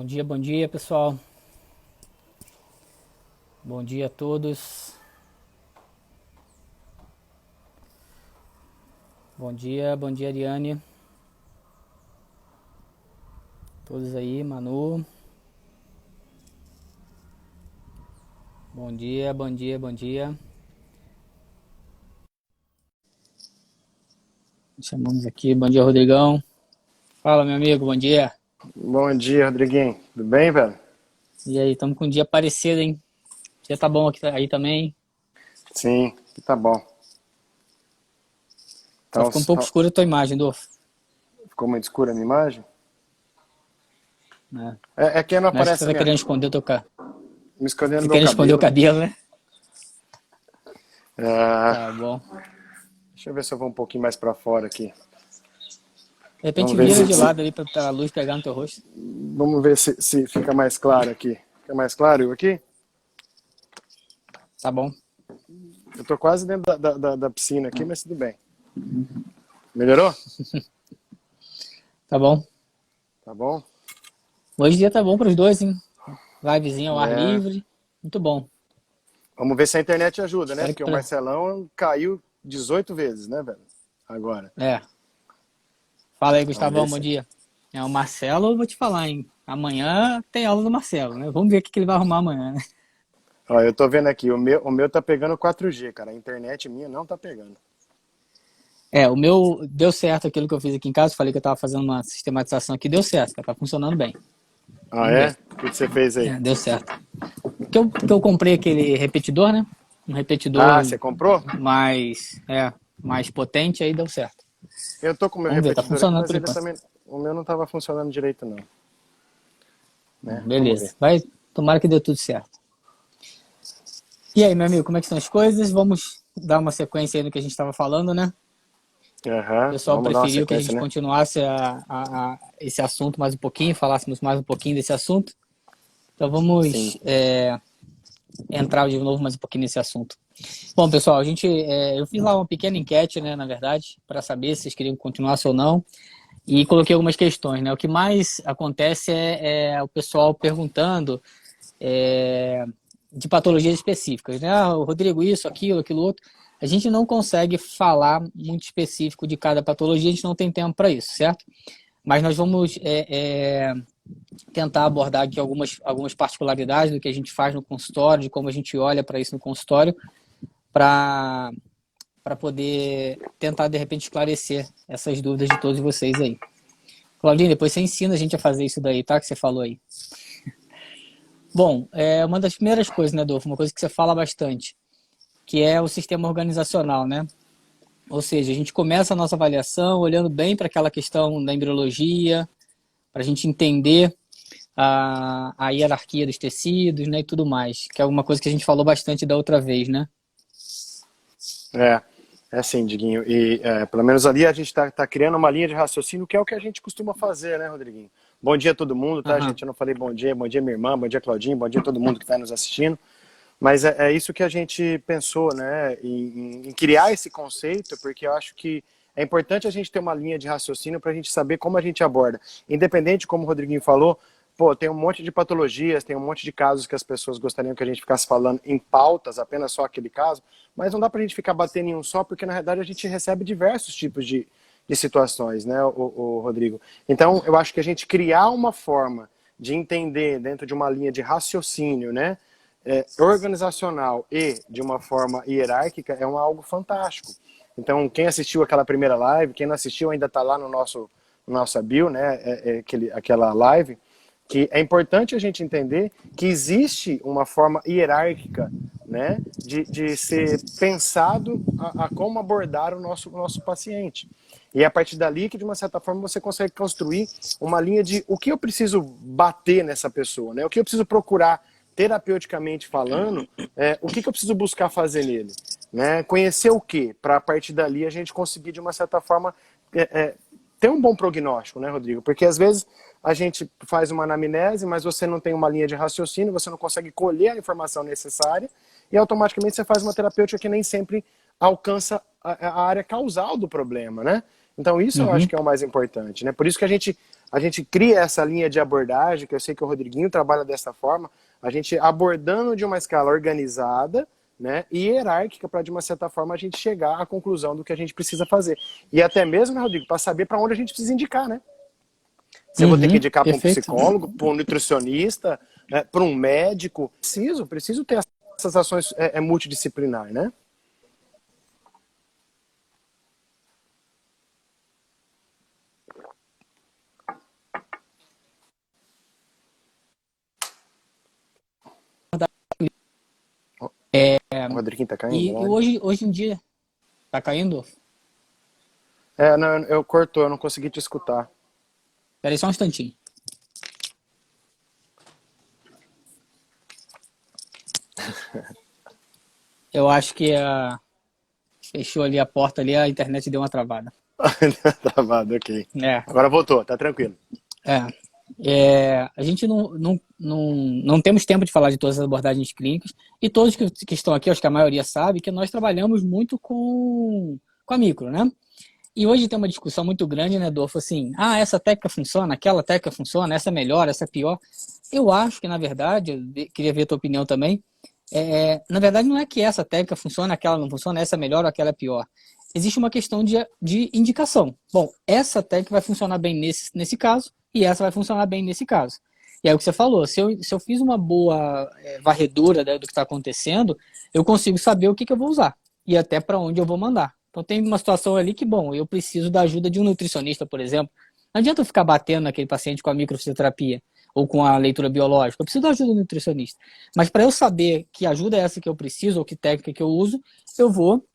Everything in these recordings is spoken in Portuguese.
Bom dia, pessoal. Bom dia a todos. Bom dia, Ariane. Todos aí, Manu. Bom dia. Chamamos aqui. Bom dia, Rodrigão. Fala, meu amigo, bom dia. Bom dia, Rodriguinho. Tudo bem, velho? E aí, estamos com um dia parecido, hein? O dia tá bom aqui aí também. Sim, tá bom. Só Então, ficou um pouco escura a tua imagem, Dolfo. ficou muito escura a minha imagem? Né? É que não Não acho que você aparece tá querendo esconder o teu cabelo. me escondendo Tá meu querendo esconder o cabelo. cabelo, né? É, Tá bom. deixa eu ver se eu vou um pouquinho mais pra fora aqui. De repente Vamos ver vira se, de se- lado ali pra a luz pegar no teu rosto. vamos ver se fica mais claro aqui. Fica mais claro eu aqui? Tá bom. Eu tô quase dentro da piscina aqui, mas tudo bem. Melhorou? Tá bom. Tá bom? Hoje o dia tá bom pros dois, hein? Livezinha ao ar É, livre. Muito bom. vamos ver se a internet ajuda, né? Espero que Porque o Marcelão caiu 18 vezes, né, velho? Agora. É. Fala aí, Vamos ver Gustavão, bom se. dia. É o Marcelo, eu vou te falar, hein? Amanhã tem aula do Marcelo, né? Vamos ver o que ele vai arrumar amanhã, né? Ó, eu tô vendo aqui, o meu tá pegando 4G, cara. A internet minha não tá pegando. É, o meu deu certo aquilo que eu fiz aqui em casa. Falei que eu tava fazendo uma sistematização aqui, deu certo, cara. Tá funcionando bem. Ah, Vamos é? ver. O que que você fez aí? É, deu certo. Que eu comprei aquele repetidor, né? Um Ah, repetidor você comprou? mais potente, aí deu certo. Eu tô com o meu Vamos ver, tá repetidor aqui, funcionando mas por ele enquanto. também. O meu não tava funcionando direito, não. Né? Vamos ver. Beleza. Vai, tomara que dê tudo certo. E aí, meu amigo, como é que estão as coisas? Vamos dar uma sequência aí no que a gente estava falando, né? O Aham, pessoal vamos dar uma preferiu que a sequência, gente né? continuasse esse assunto mais um pouquinho, falássemos mais um pouquinho desse assunto. Então Sim. vamos entrar de novo mais um pouquinho nesse assunto. Bom, pessoal, eu fiz lá uma pequena enquete, né, na verdade, para saber se vocês queriam continuar ou não, e coloquei algumas questões, né? O que mais acontece é o pessoal perguntando de patologias específicas, né? Ah, Rodrigo, isso, aquilo outro. A gente não consegue falar muito específico de cada patologia, a gente não tem tempo para isso, certo? Mas nós vamos tentar abordar aqui algumas particularidades do que a gente faz no consultório, de como a gente olha para isso no consultório, para poder tentar, de repente, esclarecer essas dúvidas de todos vocês aí. Claudinho, depois você ensina a gente a fazer isso daí, tá? Que você falou aí. Bom, uma das primeiras coisas, né, Dolfo? Uma coisa que você fala bastante, que é o sistema organizacional, né? Ou seja, a gente começa a nossa avaliação olhando bem para aquela questão da embriologia, para a gente entender a hierarquia dos tecidos, né, e tudo mais, que é alguma coisa que a gente falou bastante da outra vez, né? É, é assim, Diguinho. E pelo menos ali a gente tá criando uma linha de raciocínio, que é o que a gente costuma fazer, né, Rodriguinho? Bom dia a todo mundo, tá, Aham. gente? Eu não falei bom dia minha irmã, bom dia Claudinho, bom dia a todo mundo que está nos assistindo. Mas é isso que a gente pensou, né, em criar esse conceito, porque eu acho que é importante a gente ter uma linha de raciocínio para a gente saber como a gente aborda. Independente, como o Rodriguinho falou, pô, tem um monte de patologias, tem um monte de casos que as pessoas gostariam que a gente ficasse falando em pautas, apenas só aquele caso, mas não dá para a gente ficar batendo em um só, porque na realidade a gente recebe diversos tipos de situações, né, o Rodrigo? Então, eu acho que a gente criar uma forma de entender dentro de uma linha de raciocínio, né, organizacional e de uma forma hierárquica é algo fantástico. Então, quem assistiu aquela primeira live, quem não assistiu ainda está lá no nossa bio, né, aquela live, que é importante a gente entender que existe uma forma hierárquica, né, de ser pensado a como abordar o nosso paciente. E é a partir dali que, de uma certa forma, você consegue construir uma linha de o que eu preciso bater nessa pessoa, né? O que eu preciso procurar terapeuticamente falando, o que eu preciso buscar fazer nele, né? Conhecer o que, para a partir dali a gente conseguir, de uma certa forma, ter um bom prognóstico, né, Rodrigo? Porque às vezes a gente faz uma anamnese, mas você não tem uma linha de raciocínio, você não consegue colher a informação necessária e automaticamente você faz uma terapêutica que nem sempre alcança a área causal do problema, né? Então isso eu acho Uhum. que é o mais importante, né? Por isso que a gente a gente cria essa linha de abordagem, que eu sei que o Rodriguinho trabalha dessa forma, a gente abordando de uma escala organizada, né, e hierárquica, para de uma certa forma a gente chegar à conclusão do que a gente precisa fazer. E até mesmo, né, Rodrigo, para saber para onde a gente precisa indicar, né? Se eu vou ter que indicar para um Perfeito. psicólogo, para um nutricionista, né, para um médico, preciso ter essas ações multidisciplinar, né? O Rodriguinho tá caindo, E né? hoje em dia, tá caindo? Não, eu cortou, eu não consegui te escutar. Peraí só um instantinho. Eu acho que fechou ali a porta ali, a internet deu uma travada. Travado, ok. É, Agora voltou, tá tranquilo. a gente não temos tempo de falar de todas as abordagens clínicas e todos que estão aqui, acho que a maioria sabe, que nós trabalhamos muito com a micro, né? E hoje tem uma discussão muito grande, né, Adolfo, assim, essa técnica funciona, aquela técnica funciona, essa é melhor, essa é pior. Eu acho que, na verdade, queria ver a tua opinião também, na verdade não é que essa técnica funciona, aquela não funciona, essa é melhor ou aquela é pior. Existe uma questão de indicação. Bom, essa técnica vai funcionar bem nesse caso e essa vai funcionar bem nesse caso. E é o que você falou, se eu fiz uma boa varredura, né, do que está acontecendo, eu consigo saber o que eu vou usar e até para onde eu vou mandar. Então tem uma situação ali que, bom, eu preciso da ajuda de um nutricionista, por exemplo. Não adianta eu ficar batendo naquele paciente com a microfisioterapia ou com a leitura biológica. Eu preciso da ajuda do nutricionista. Mas para eu saber que ajuda é essa que eu preciso ou que técnica que eu uso, eu vou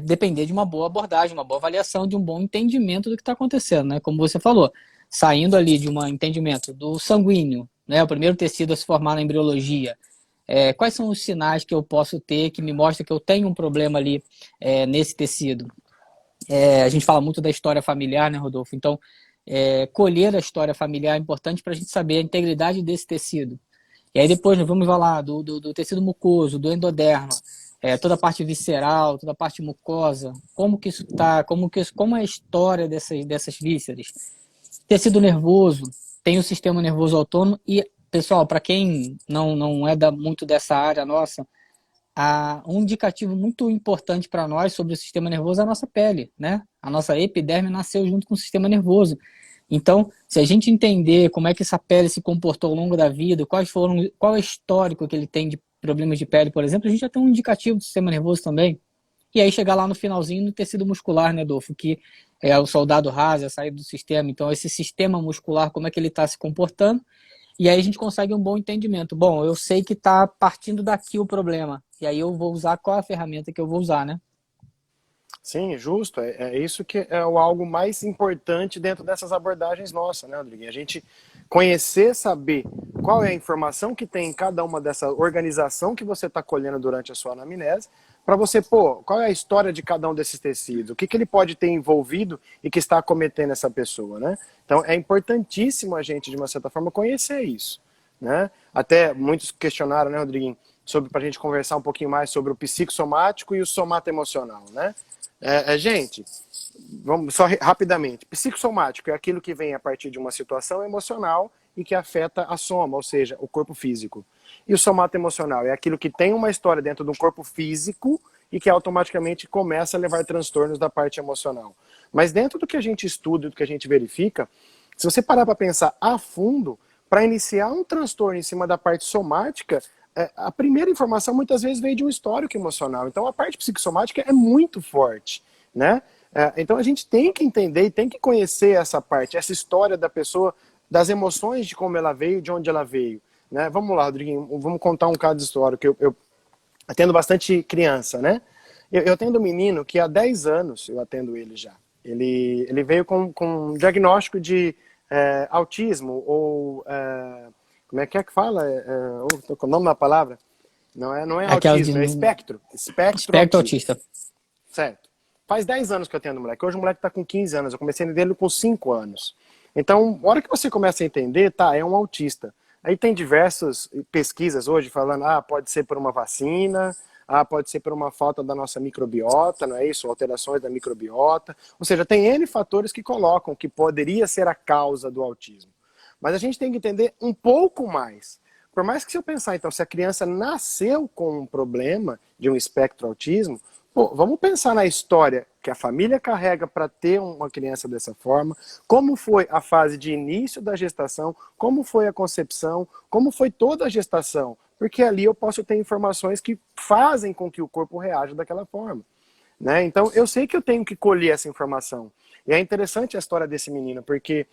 depender de uma boa abordagem, uma boa avaliação, de um bom entendimento do que está acontecendo, né? Como você falou, saindo ali de um entendimento do sanguíneo, né? O primeiro tecido a se formar na embriologia. Quais são os sinais que eu posso ter que me mostram que eu tenho um problema ali nesse tecido? A gente fala muito da história familiar, né, Rodolfo? Então, colher a história familiar é importante para a gente saber a integridade desse tecido. E aí depois nós vamos falar do tecido mucoso, do endoderma, toda a parte visceral, toda a parte mucosa, como que isso tá, como é a história dessas vísceras. Tecido nervoso, tem o sistema nervoso autônomo e, pessoal, para quem não é muito dessa área nossa, um indicativo muito importante para nós sobre o sistema nervoso é a nossa pele, né? A nossa epiderme nasceu junto com o sistema nervoso. Então, se a gente entender como é que essa pele se comportou ao longo da vida, qual é o histórico que ele tem de problemas de pele, por exemplo, a gente já tem um indicativo do sistema nervoso também. E aí chegar lá no finalzinho no tecido muscular, né, Adolfo? Que é o soldado raso, a saída do sistema. Então, esse sistema muscular, como é que ele está se comportando? E aí a gente consegue um bom entendimento. Bom, eu sei que está partindo daqui o problema. E aí eu vou usar qual a ferramenta que eu vou usar, né? Sim, justo. É isso que é o algo mais importante dentro dessas abordagens nossas, né, Rodriguinho? A gente conhecer, saber qual é a informação que tem em cada uma dessa organização que você está colhendo durante a sua anamnese, para você, qual é a história de cada um desses tecidos? O que ele pode ter envolvido e que está acometendo essa pessoa, né? Então, é importantíssimo a gente, de uma certa forma, conhecer isso, né? Até muitos questionaram, né, Rodriguinho, para a gente conversar um pouquinho mais sobre o psicossomático e o somato-emocional, né? Gente, vamos só rapidamente. Psicossomático é aquilo que vem a partir de uma situação emocional e que afeta a soma, ou seja, o corpo físico. E o somato-emocional é aquilo que tem uma história dentro do corpo físico e que automaticamente começa a levar transtornos da parte emocional. Mas dentro do que a gente estuda, do que a gente verifica, se você parar para pensar a fundo, para iniciar um transtorno em cima da parte somática, a primeira informação muitas vezes veio de um histórico emocional. Então a parte psicossomática é muito forte, né? Então a gente tem que entender e tem que conhecer essa parte, essa história da pessoa, das emoções, de como ela veio, de onde ela veio, né? Vamos lá, Rodriguinho, vamos contar um caso de história, que eu atendo bastante criança, né? Eu atendo um menino que há 10 anos, eu atendo ele já. Ele veio com um diagnóstico de autismo ou... como é que fala? Tô com o nome da palavra. Não é Aquela de autismo, é espectro. espectro autista. Certo. Faz 10 anos que eu atendo o moleque. Hoje o moleque está com 15 anos. Eu comecei a entender ele com 5 anos. Então, a hora que você começa a entender, é um autista. Aí tem diversas pesquisas hoje falando, pode ser por uma vacina, pode ser por uma falta da nossa microbiota, não é isso? Alterações da microbiota. Ou seja, tem N fatores que colocam que poderia ser a causa do autismo. Mas a gente tem que entender um pouco mais. Por mais que se eu pensar, então, se a criança nasceu com um problema de um espectro autismo, pô, vamos pensar na história que a família carrega para ter uma criança dessa forma, como foi a fase de início da gestação, como foi a concepção, como foi toda a gestação, porque ali eu posso ter informações que fazem com que o corpo reaja daquela forma. Né? Então, eu sei que eu tenho que colher essa informação. E é interessante a história desse menino, porque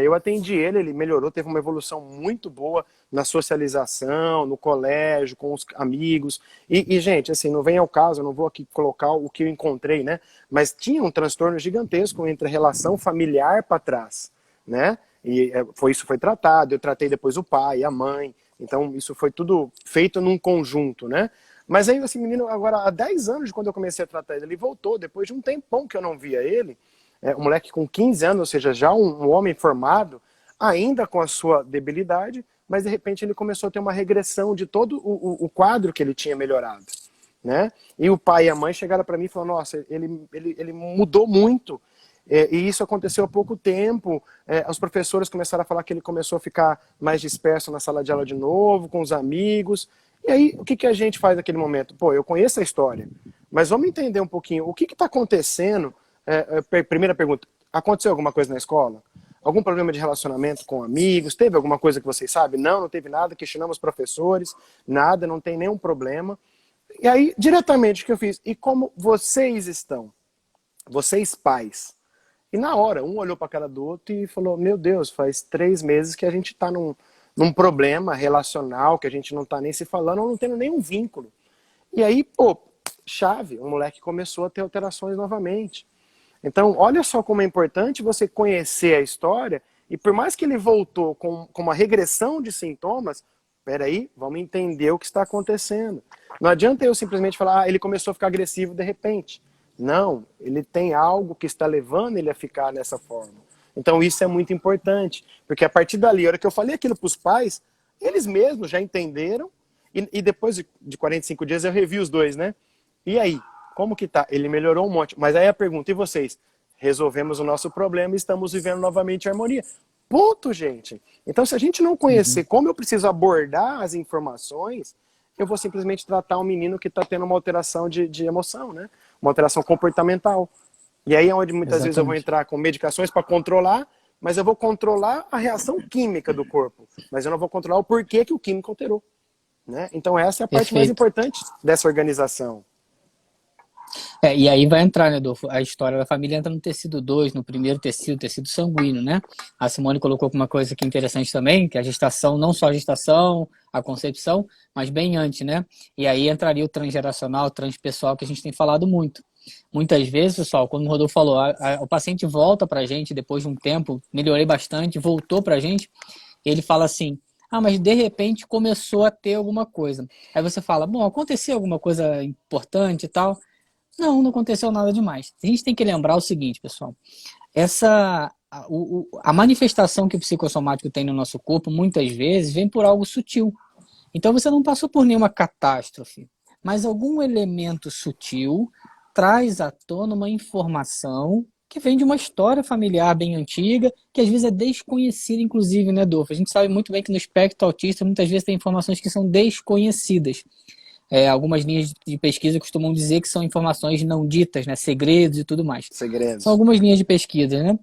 eu atendi ele melhorou, teve uma evolução muito boa na socialização, no colégio, com os amigos. E, gente, assim, não vem ao caso, eu não vou aqui colocar o que eu encontrei, né? Mas tinha um transtorno gigantesco entre a relação familiar para trás, né? E isso foi tratado, eu tratei depois o pai, a mãe. Então, isso foi tudo feito num conjunto, né? Mas aí, esse menino, agora, há 10 anos de quando eu comecei a tratar ele voltou, depois de um tempão que eu não via ele, um moleque com 15 anos, ou seja, já um homem formado, ainda com a sua debilidade, mas de repente ele começou a ter uma regressão de todo o quadro que ele tinha melhorado. Né? E o pai e a mãe chegaram para mim e falaram, nossa, ele mudou muito, e isso aconteceu há pouco tempo, os professores começaram a falar que ele começou a ficar mais disperso na sala de aula de novo, com os amigos. E aí, o que a gente faz naquele momento? Pô, eu conheço a história, mas vamos entender um pouquinho o que está acontecendo. Primeira pergunta, aconteceu alguma coisa na escola? Algum problema de relacionamento com amigos? Teve alguma coisa que vocês sabem? Não teve nada, questionamos professores, nada, não tem nenhum problema. E aí, diretamente, o que eu fiz? E como vocês estão? Vocês pais? E na hora, um olhou para a cara do outro e falou, meu Deus, faz 3 meses que a gente está num problema relacional, que a gente não está nem se falando, ou não tendo nenhum vínculo. E aí, pô, chave, o moleque começou a ter alterações novamente. Então, olha só como é importante você conhecer a história, e por mais que ele voltou com uma regressão de sintomas, peraí, vamos entender o que está acontecendo. Não adianta eu simplesmente falar, ele começou a ficar agressivo de repente. Não, ele tem algo que está levando ele a ficar dessa forma. Então isso é muito importante, porque a partir dali, a hora que eu falei aquilo para os pais, eles mesmos já entenderam, e depois de 45 dias eu revi os dois, né? E aí? Como que tá? Ele melhorou um monte. Mas aí a pergunta, e vocês? Resolvemos o nosso problema e estamos vivendo novamente em harmonia. Ponto, gente. Então, se a gente não conhecer como eu preciso abordar as informações, eu vou simplesmente tratar um menino que está tendo uma alteração de emoção, né? Uma alteração comportamental. E aí é onde muitas vezes eu vou entrar com medicações para controlar, mas eu vou controlar a reação química do corpo. Mas eu não vou controlar o porquê que o químico alterou. Né? Então essa é a parte mais importante dessa organização. E aí vai entrar, né, Adolfo? A história da família entra no tecido 2, no primeiro tecido, tecido sanguíneo, né? A Simone colocou uma coisa aqui interessante também, que a gestação, não só a gestação, a concepção, mas bem antes, né? E aí entraria o transgeracional, o transpessoal, que a gente tem falado muito. Muitas vezes, pessoal, como o Rodolfo falou, o paciente volta pra gente depois de um tempo, melhorei bastante, voltou pra gente, ele fala assim, mas de repente começou a ter alguma coisa. Aí você fala, bom, aconteceu alguma coisa importante e tal? Não aconteceu nada demais. A gente tem que lembrar o seguinte, pessoal. A manifestação que o psicossomático tem no nosso corpo, muitas vezes, vem por algo sutil. Então você não passou por nenhuma catástrofe, mas algum elemento sutil traz à tona uma informação que vem de uma história familiar bem antiga, que às vezes é desconhecida, inclusive, né, Adolfo? A gente sabe muito bem que no espectro autista, muitas vezes tem informações que são desconhecidas. Algumas linhas de pesquisa costumam dizer que são informações não ditas, né? Segredos e tudo mais. Segredos. São algumas linhas de pesquisa, né?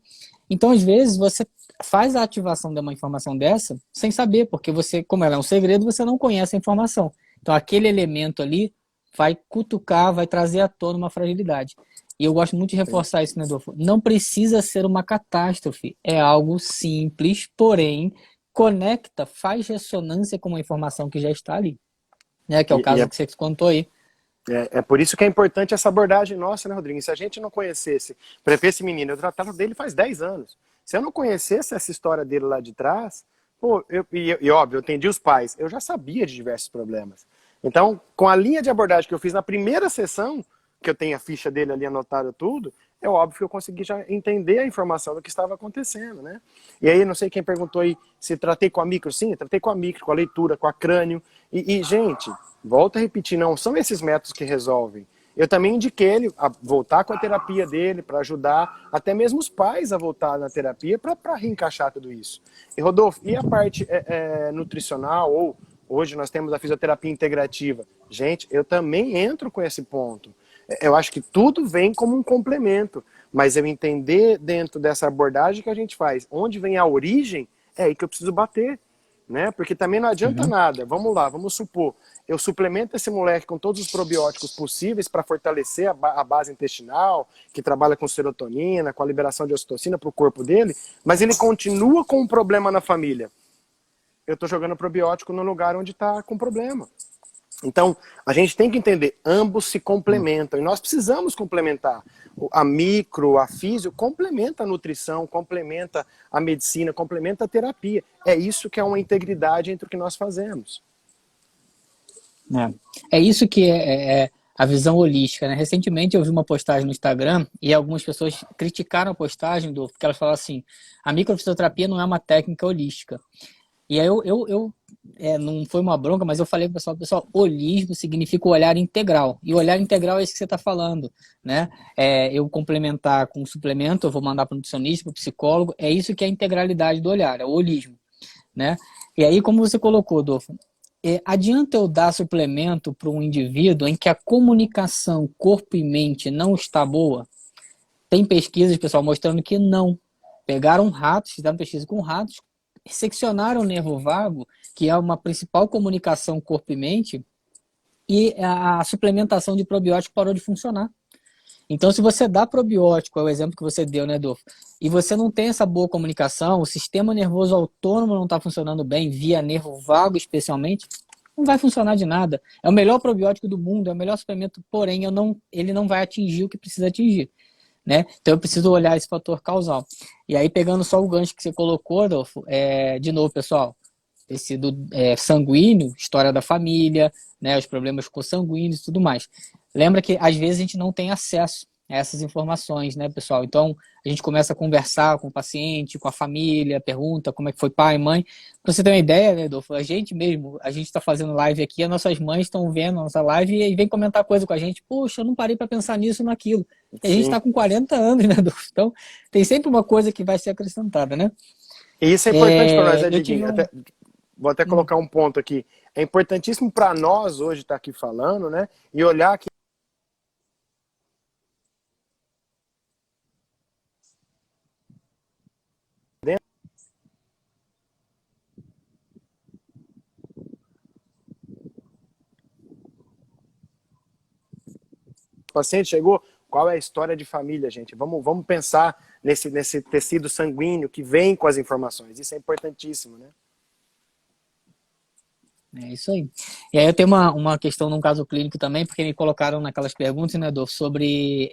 Então, às vezes, você faz a ativação de uma informação dessa sem saber, porque você, como ela é um segredo, você não conhece a informação. Então, aquele elemento ali vai cutucar, vai trazer à tona uma fragilidade. E eu gosto muito de reforçar isso, né, Adolfo? Não precisa ser uma catástrofe. É algo simples, porém, conecta, faz ressonância com uma informação que já está ali. Que é o caso que você contou aí. É por isso que é importante essa abordagem nossa, né, Rodrigo? Se a gente não conhecesse, por exemplo, esse menino, eu tratava dele faz 10 anos. Se eu não conhecesse essa história dele lá de trás, pô, óbvio, eu atendi os pais, eu já sabia de diversos problemas. Então, com a linha de abordagem que eu fiz na primeira sessão, que eu tenho a ficha dele ali anotada tudo, é óbvio que eu consegui já entender a informação do que estava acontecendo, né? E aí, não sei quem perguntou aí se tratei com a micro. Sim, tratei com a micro, com a leitura, com a crânio. Gente, volto a repetir, não são esses métodos que resolvem. Eu também indiquei ele a voltar com a terapia dele para ajudar até mesmo os pais a voltar na terapia para reencaixar tudo isso. E Rodolfo, e a parte nutricional, ou hoje nós temos a fisioterapia integrativa? Gente, eu também entro com esse ponto. Eu acho que tudo vem como um complemento, mas eu entender dentro dessa abordagem que a gente faz, onde vem a origem, é aí que eu preciso bater, né? Porque também não adianta nada. Vamos lá, vamos supor, eu suplemento esse moleque com todos os probióticos possíveis para fortalecer a base intestinal, que trabalha com serotonina, com a liberação de ocitocina para o corpo dele, mas ele continua com um problema na família. Eu estou jogando probiótico no lugar onde está com problema. Então, a gente tem que entender, ambos se complementam, e nós precisamos complementar. A micro, a físio, complementa a nutrição, complementa a medicina, complementa a terapia. É isso que é uma integridade entre o que nós fazemos. É isso que é a visão holística, né? Recentemente eu vi uma postagem no Instagram e algumas pessoas criticaram a postagem, porque elas falaram assim, a microfisioterapia não é uma técnica holística. E aí não foi uma bronca, mas eu falei pro pessoal, holismo significa o olhar integral. E o olhar integral é isso que você está falando, né? Eu complementar com um suplemento, eu vou mandar para o nutricionista, para o psicólogo, é isso que é a integralidade do olhar, é o holismo, né? E aí, como você colocou, Adolfo, adianta eu dar suplemento para um indivíduo em que a comunicação corpo e mente não está boa? Tem pesquisas, pessoal, mostrando que não. Pegaram ratos, fizeram pesquisa com ratos, seccionaram o nervo vago, que é uma principal comunicação corpo e mente, e a suplementação de probiótico parou de funcionar. Então, se você dá probiótico, é o exemplo que você deu, né, Adolfo, e você não tem essa boa comunicação, o sistema nervoso autônomo não está funcionando bem, via nervo vago especialmente, não vai funcionar de nada. É o melhor probiótico do mundo, é o melhor suplemento, porém, ele não vai atingir o que precisa atingir. Né? Então eu preciso olhar esse fator causal. E aí, pegando só o gancho que você colocou, Adolfo, de novo, pessoal, tecido sanguíneo, história da família, né, os problemas consanguíneos e tudo mais. Lembra que às vezes a gente não tem acesso a essas informações, né, pessoal? Então a gente começa a conversar com o paciente, com a família, pergunta como é que foi pai, mãe. Pra você ter uma ideia, né, Adolfo, a gente está fazendo live aqui, as nossas mães estão vendo a nossa live e vem comentar coisa com a gente. Poxa, eu não parei para pensar nisso, naquilo. E a gente está com 40 anos, né, Adolfo? Então tem sempre uma coisa que vai ser acrescentada, né? E isso é importante para nós, né, Diguinho? Vou até colocar um ponto aqui. É importantíssimo para nós hoje estar aqui falando, né? E olhar que o paciente chegou, qual é a história de família, gente? Vamos pensar nesse tecido sanguíneo que vem com as informações. Isso é importantíssimo, né? É isso aí. E aí eu tenho uma questão num caso clínico também, porque me colocaram naquelas perguntas, né, Adolfo, sobre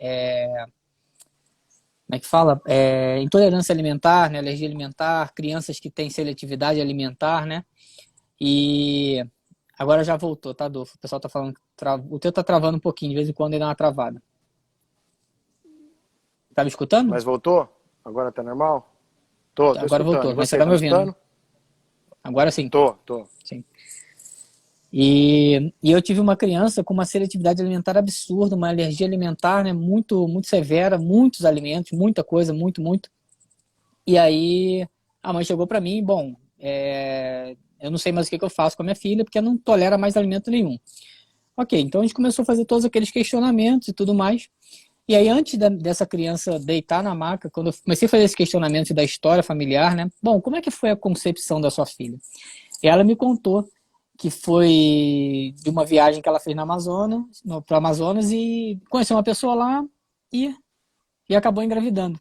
como é que fala? Intolerância alimentar, né, alergia alimentar, crianças que têm seletividade alimentar, né? E agora já voltou, tá, Adolfo? O pessoal tá falando que o teu tá travando um pouquinho, de vez em quando ele dá uma travada. Tá me escutando? Mas voltou? Agora tá normal? Tô Agora escutando. voltou, mas você tá me ouvindo? Agora sim. Tô. Sim. E eu tive uma criança com uma seletividade alimentar absurda, uma alergia alimentar, né, muito, muito severa, muitos alimentos, muita coisa, muito. E aí a mãe chegou para mim, bom, eu não sei mais o que eu faço com a minha filha, porque ela não tolera mais alimento nenhum. Ok, então a gente começou a fazer todos aqueles questionamentos e tudo mais. E aí, antes dessa criança deitar na maca, quando eu comecei a fazer esse questionamento da história familiar, né, bom, como é que foi a concepção da sua filha? E ela me contou que foi de uma viagem que ela fez para o Amazonas e conheceu uma pessoa lá e acabou engravidando.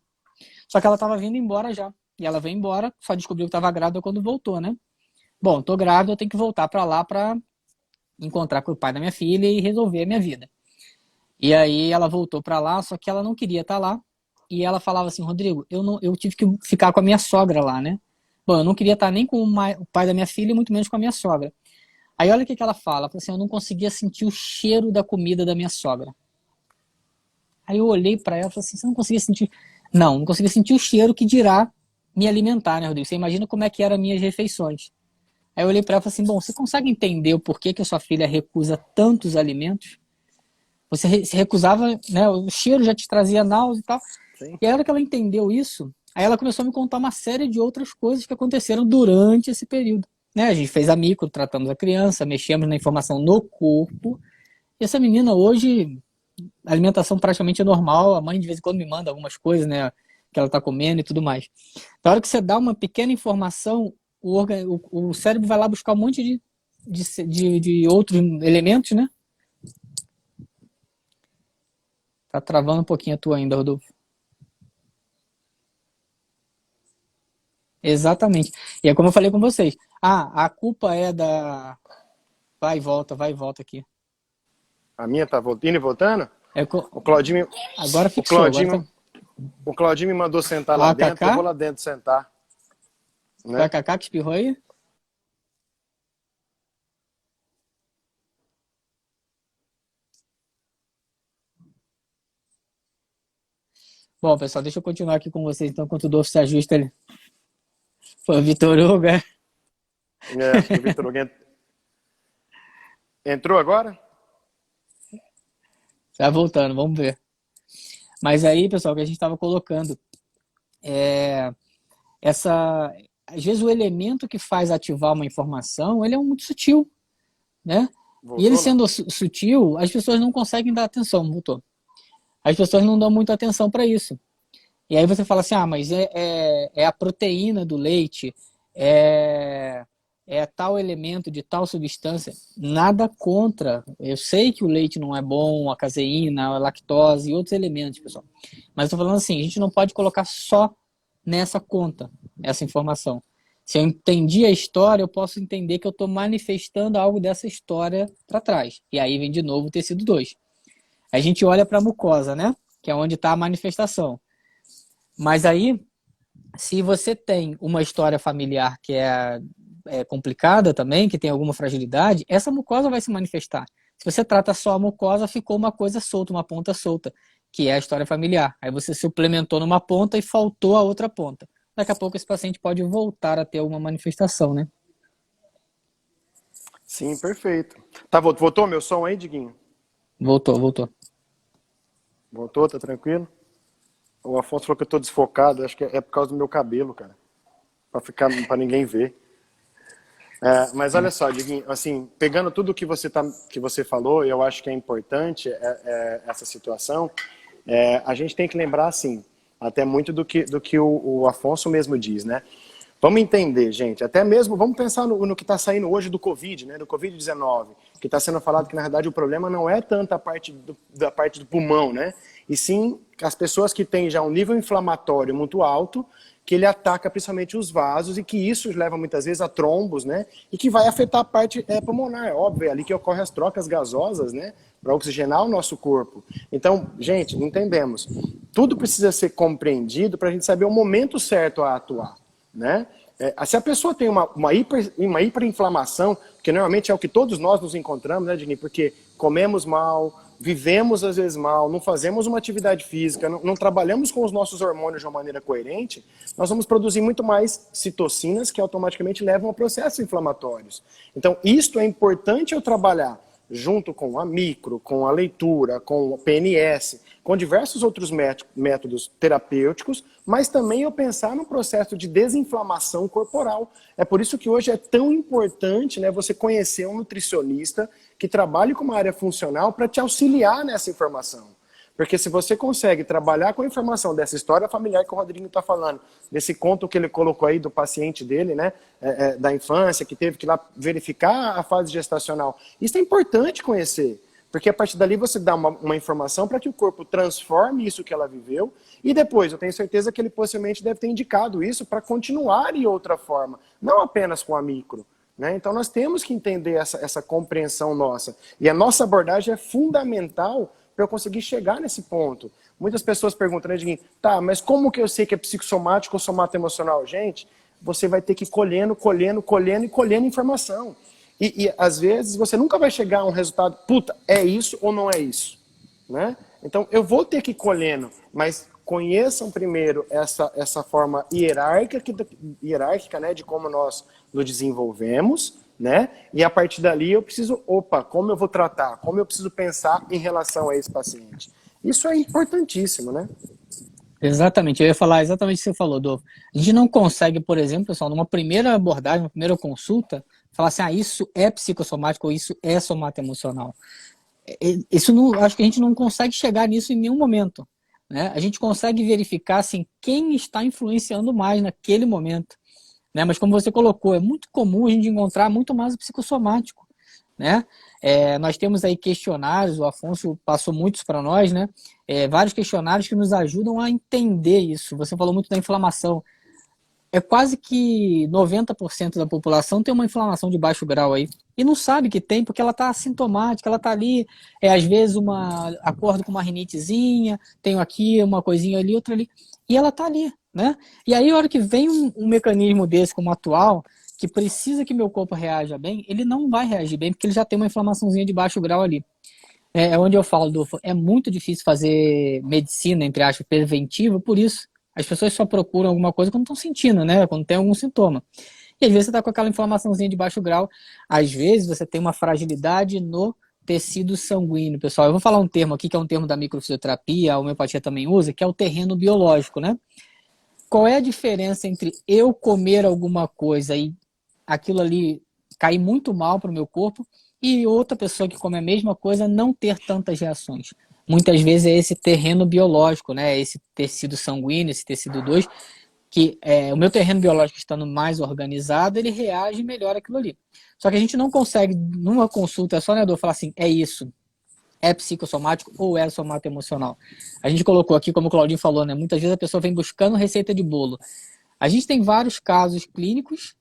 Só que ela estava vindo embora já. E ela veio embora, só descobriu que estava grávida quando voltou, né? Bom, tô grávida, eu tenho que voltar para lá para encontrar com o pai da minha filha e resolver a minha vida. E aí ela voltou para lá, só que ela não queria estar lá. E ela falava assim, Rodrigo, eu tive que ficar com a minha sogra lá, né? Bom, eu não queria estar nem com o pai da minha filha e muito menos com a minha sogra. Aí olha o que ela fala. Ela fala assim, eu não conseguia sentir o cheiro da comida da minha sogra. Aí eu olhei para ela e falei assim, você não conseguia sentir... Não conseguia sentir o cheiro que dirá me alimentar, né, Rodrigo? Você imagina como é que eram minhas refeições. Aí eu olhei para ela e falei assim, bom, você consegue entender o porquê que a sua filha recusa tantos alimentos? Você se recusava, né, o cheiro já te trazia náusea e tal. Sim. E a hora que ela entendeu isso, aí ela começou a me contar uma série de outras coisas que aconteceram durante esse período. Né? A gente fez a micro, tratamos a criança, mexemos na informação no corpo. E essa menina hoje, a alimentação praticamente é normal, a mãe de vez em quando me manda algumas coisas, né, que ela está comendo e tudo mais. Na hora que você dá uma pequena informação, o cérebro vai lá buscar um monte de outros elementos, né? Tá travando um pouquinho a tua ainda, Rodolfo. Exatamente. E é como eu falei com vocês. Ah, a culpa é da... vai e volta aqui. A minha tá indo e voltando? É O Claudinho, Agora o fixou, agora tá... Claudinho, o Claudinho me mandou sentar Ó, lá a dentro, eu vou Cacá, lá dentro sentar, foi a né? Cacá que espirrou aí? Bom, pessoal, deixa eu continuar aqui com vocês, então, enquanto o Dolfo se ajusta ali. Foi o Vitor Hugo, é? É, acho que o Vitor Hugo entrou agora? Tá voltando, vamos ver. Mas aí, pessoal, o que a gente estava colocando é essa... Às vezes o elemento que faz ativar uma informação, ele é muito sutil, né? E ele Voltou, não? sendo sutil, as pessoas não conseguem dar atenção, voltou. As pessoas não dão muita atenção para isso. E aí você fala assim, ah, mas é a proteína do leite, é, é tal elemento de tal substância. Nada contra. Eu sei que o leite não é bom, a caseína, a lactose e outros elementos, pessoal. Mas eu tô falando assim, a gente não pode colocar só nessa conta essa informação. Se eu entendi a história, eu posso entender que eu estou manifestando algo dessa história para trás. E aí vem de novo o tecido 2. A gente olha para a mucosa, né? Que é onde está a manifestação. Mas aí, se você tem uma história familiar que é complicada também, que tem alguma fragilidade, essa mucosa vai se manifestar. Se você trata só a mucosa, ficou uma coisa solta, uma ponta solta, que é a história familiar. Aí você suplementou numa ponta e faltou a outra ponta. Daqui a pouco esse paciente pode voltar a ter alguma manifestação, né? Sim, perfeito. Tá, voltou meu som aí, Diguinho? Voltou, voltou. Voltou, tá tranquilo? O Afonso falou que eu tô desfocado, acho que é por causa do meu cabelo, cara. Pra ninguém ver. É, mas olha só, Diguinho, assim, pegando tudo que você falou, eu acho que é importante essa situação. A gente tem que lembrar, assim, até muito do que o Afonso mesmo diz, né? Vamos entender, gente, até mesmo, vamos pensar no que está saindo hoje do Covid, né? Do Covid-19, que está sendo falado que, na verdade, o problema não é tanto da parte do pulmão, né? E sim as pessoas que têm já um nível inflamatório muito alto, que ele ataca principalmente os vasos e que isso leva muitas vezes a trombos, né? E que vai afetar a parte pulmonar, é óbvio, é ali que ocorrem as trocas gasosas, né? Para oxigenar o nosso corpo. Então, gente, entendemos. Tudo precisa ser compreendido para a gente saber o momento certo a atuar, né? Se a pessoa tem uma hiperinflamação, que normalmente é o que todos nós nos encontramos, né, Dini? Porque comemos mal, vivemos às vezes mal, não fazemos uma atividade física, não trabalhamos com os nossos hormônios de uma maneira coerente, nós vamos produzir muito mais citocinas que automaticamente levam a processos inflamatórios. Então, isto é importante eu trabalhar junto com a micro, com a leitura, com o PNS, com diversos outros métodos terapêuticos, mas também eu pensar no processo de desinflamação corporal. É por isso que hoje é tão importante, né, você conhecer um nutricionista que trabalhe com uma área funcional para te auxiliar nessa informação. Porque se você consegue trabalhar com a informação dessa história familiar que o Rodrigo está falando, desse conto que ele colocou aí do paciente dele, né, da infância, que teve que ir lá verificar a fase gestacional, isso é importante conhecer. Porque a partir dali você dá uma informação para que o corpo transforme isso que ela viveu e depois eu tenho certeza que ele possivelmente deve ter indicado isso para continuar em outra forma, não apenas com a micro. Né? Então nós temos que entender essa compreensão nossa. E a nossa abordagem é fundamental para eu conseguir chegar nesse ponto. Muitas pessoas perguntam, né, Diguinho, tá, mas como que eu sei que é psicossomático ou somato-emocional? Gente, você vai ter que ir colhendo informação. E às vezes você nunca vai chegar a um resultado, puta, é isso ou não é isso? Né? Então, eu vou ter que ir colhendo, mas conheçam primeiro essa forma hierárquica, né, de como nós nos desenvolvemos, né? E a partir dali eu preciso, como eu vou tratar? Como eu preciso pensar em relação a esse paciente? Isso é importantíssimo, né? Exatamente, eu ia falar exatamente o que você falou, Dolfo. A gente não consegue, por exemplo, pessoal, numa primeira abordagem, uma primeira consulta, falar assim, isso é psicossomático ou isso é somato-emocional. Isso não, acho que a gente não consegue chegar nisso em nenhum momento, né? A gente consegue verificar assim, quem está influenciando mais naquele momento, né? Mas como você colocou, é muito comum a gente encontrar muito mais o psicossomático, né? Nós temos aí questionários, o Afonso passou muitos para nós, né? Vários questionários que nos ajudam a entender isso. Você falou muito da inflamação. Quase que 90% da população tem uma inflamação de baixo grau aí. E não sabe que tem, porque ela está assintomática, ela está ali, às vezes acordo com uma rinitezinha, tenho aqui uma coisinha ali, outra ali, e ela está ali, né? E aí, a hora que vem um mecanismo desse como o atual, que precisa que meu corpo reaja bem, ele não vai reagir bem, porque ele já tem uma inflamaçãozinha de baixo grau ali. É onde eu falo, Dolfo, é muito difícil fazer medicina, entre aspas, preventiva, por isso. As pessoas só procuram alguma coisa quando estão sentindo, né? Quando tem algum sintoma. E às vezes você está com aquela inflamaçãozinha de baixo grau. Às vezes você tem uma fragilidade no tecido sanguíneo, pessoal. Eu vou falar um termo aqui, que é um termo da microfisioterapia, a homeopatia também usa, que é o terreno biológico, né? Qual é a diferença entre eu comer alguma coisa e aquilo ali cair muito mal para o meu corpo e outra pessoa que come a mesma coisa não ter tantas reações? Muitas vezes é esse terreno biológico, né? Esse tecido sanguíneo, esse tecido 2, que o meu terreno biológico estando mais organizado, ele reage melhor àquilo ali. Só que a gente não consegue, numa consulta só, né, Dor, falar assim, é isso, é psicossomático ou é somato-emocional. A gente colocou aqui, como o Claudinho falou, né? Muitas vezes a pessoa vem buscando receita de bolo. A gente tem vários casos clínicos,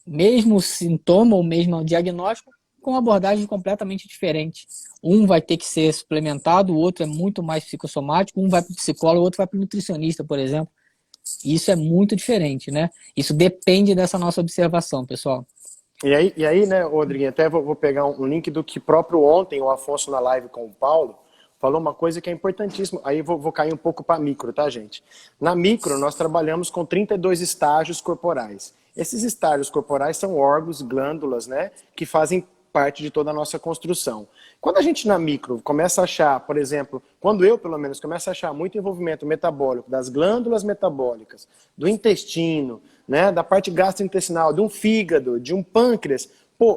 mesmo sintoma ou mesmo diagnóstico, com abordagem completamente diferente. Um vai ter que ser suplementado, o outro é muito mais psicossomático, um vai para o psicólogo, o outro vai para o nutricionista, por exemplo. Isso é muito diferente, né? Isso depende dessa nossa observação, pessoal. E aí, né, Rodriguinho, até vou pegar um link do que próprio ontem o Afonso na live com o Paulo falou uma coisa que é importantíssima. Aí vou cair um pouco para micro, tá, gente? Na micro, nós trabalhamos com 32 estágios corporais. Esses estágios corporais são órgãos, glândulas, né, que fazem parte de toda a nossa construção. Quando a gente na micro começa a achar, por exemplo, quando eu pelo menos começo a achar muito envolvimento metabólico das glândulas metabólicas, do intestino, né, da parte gastrointestinal, de um fígado, de um pâncreas,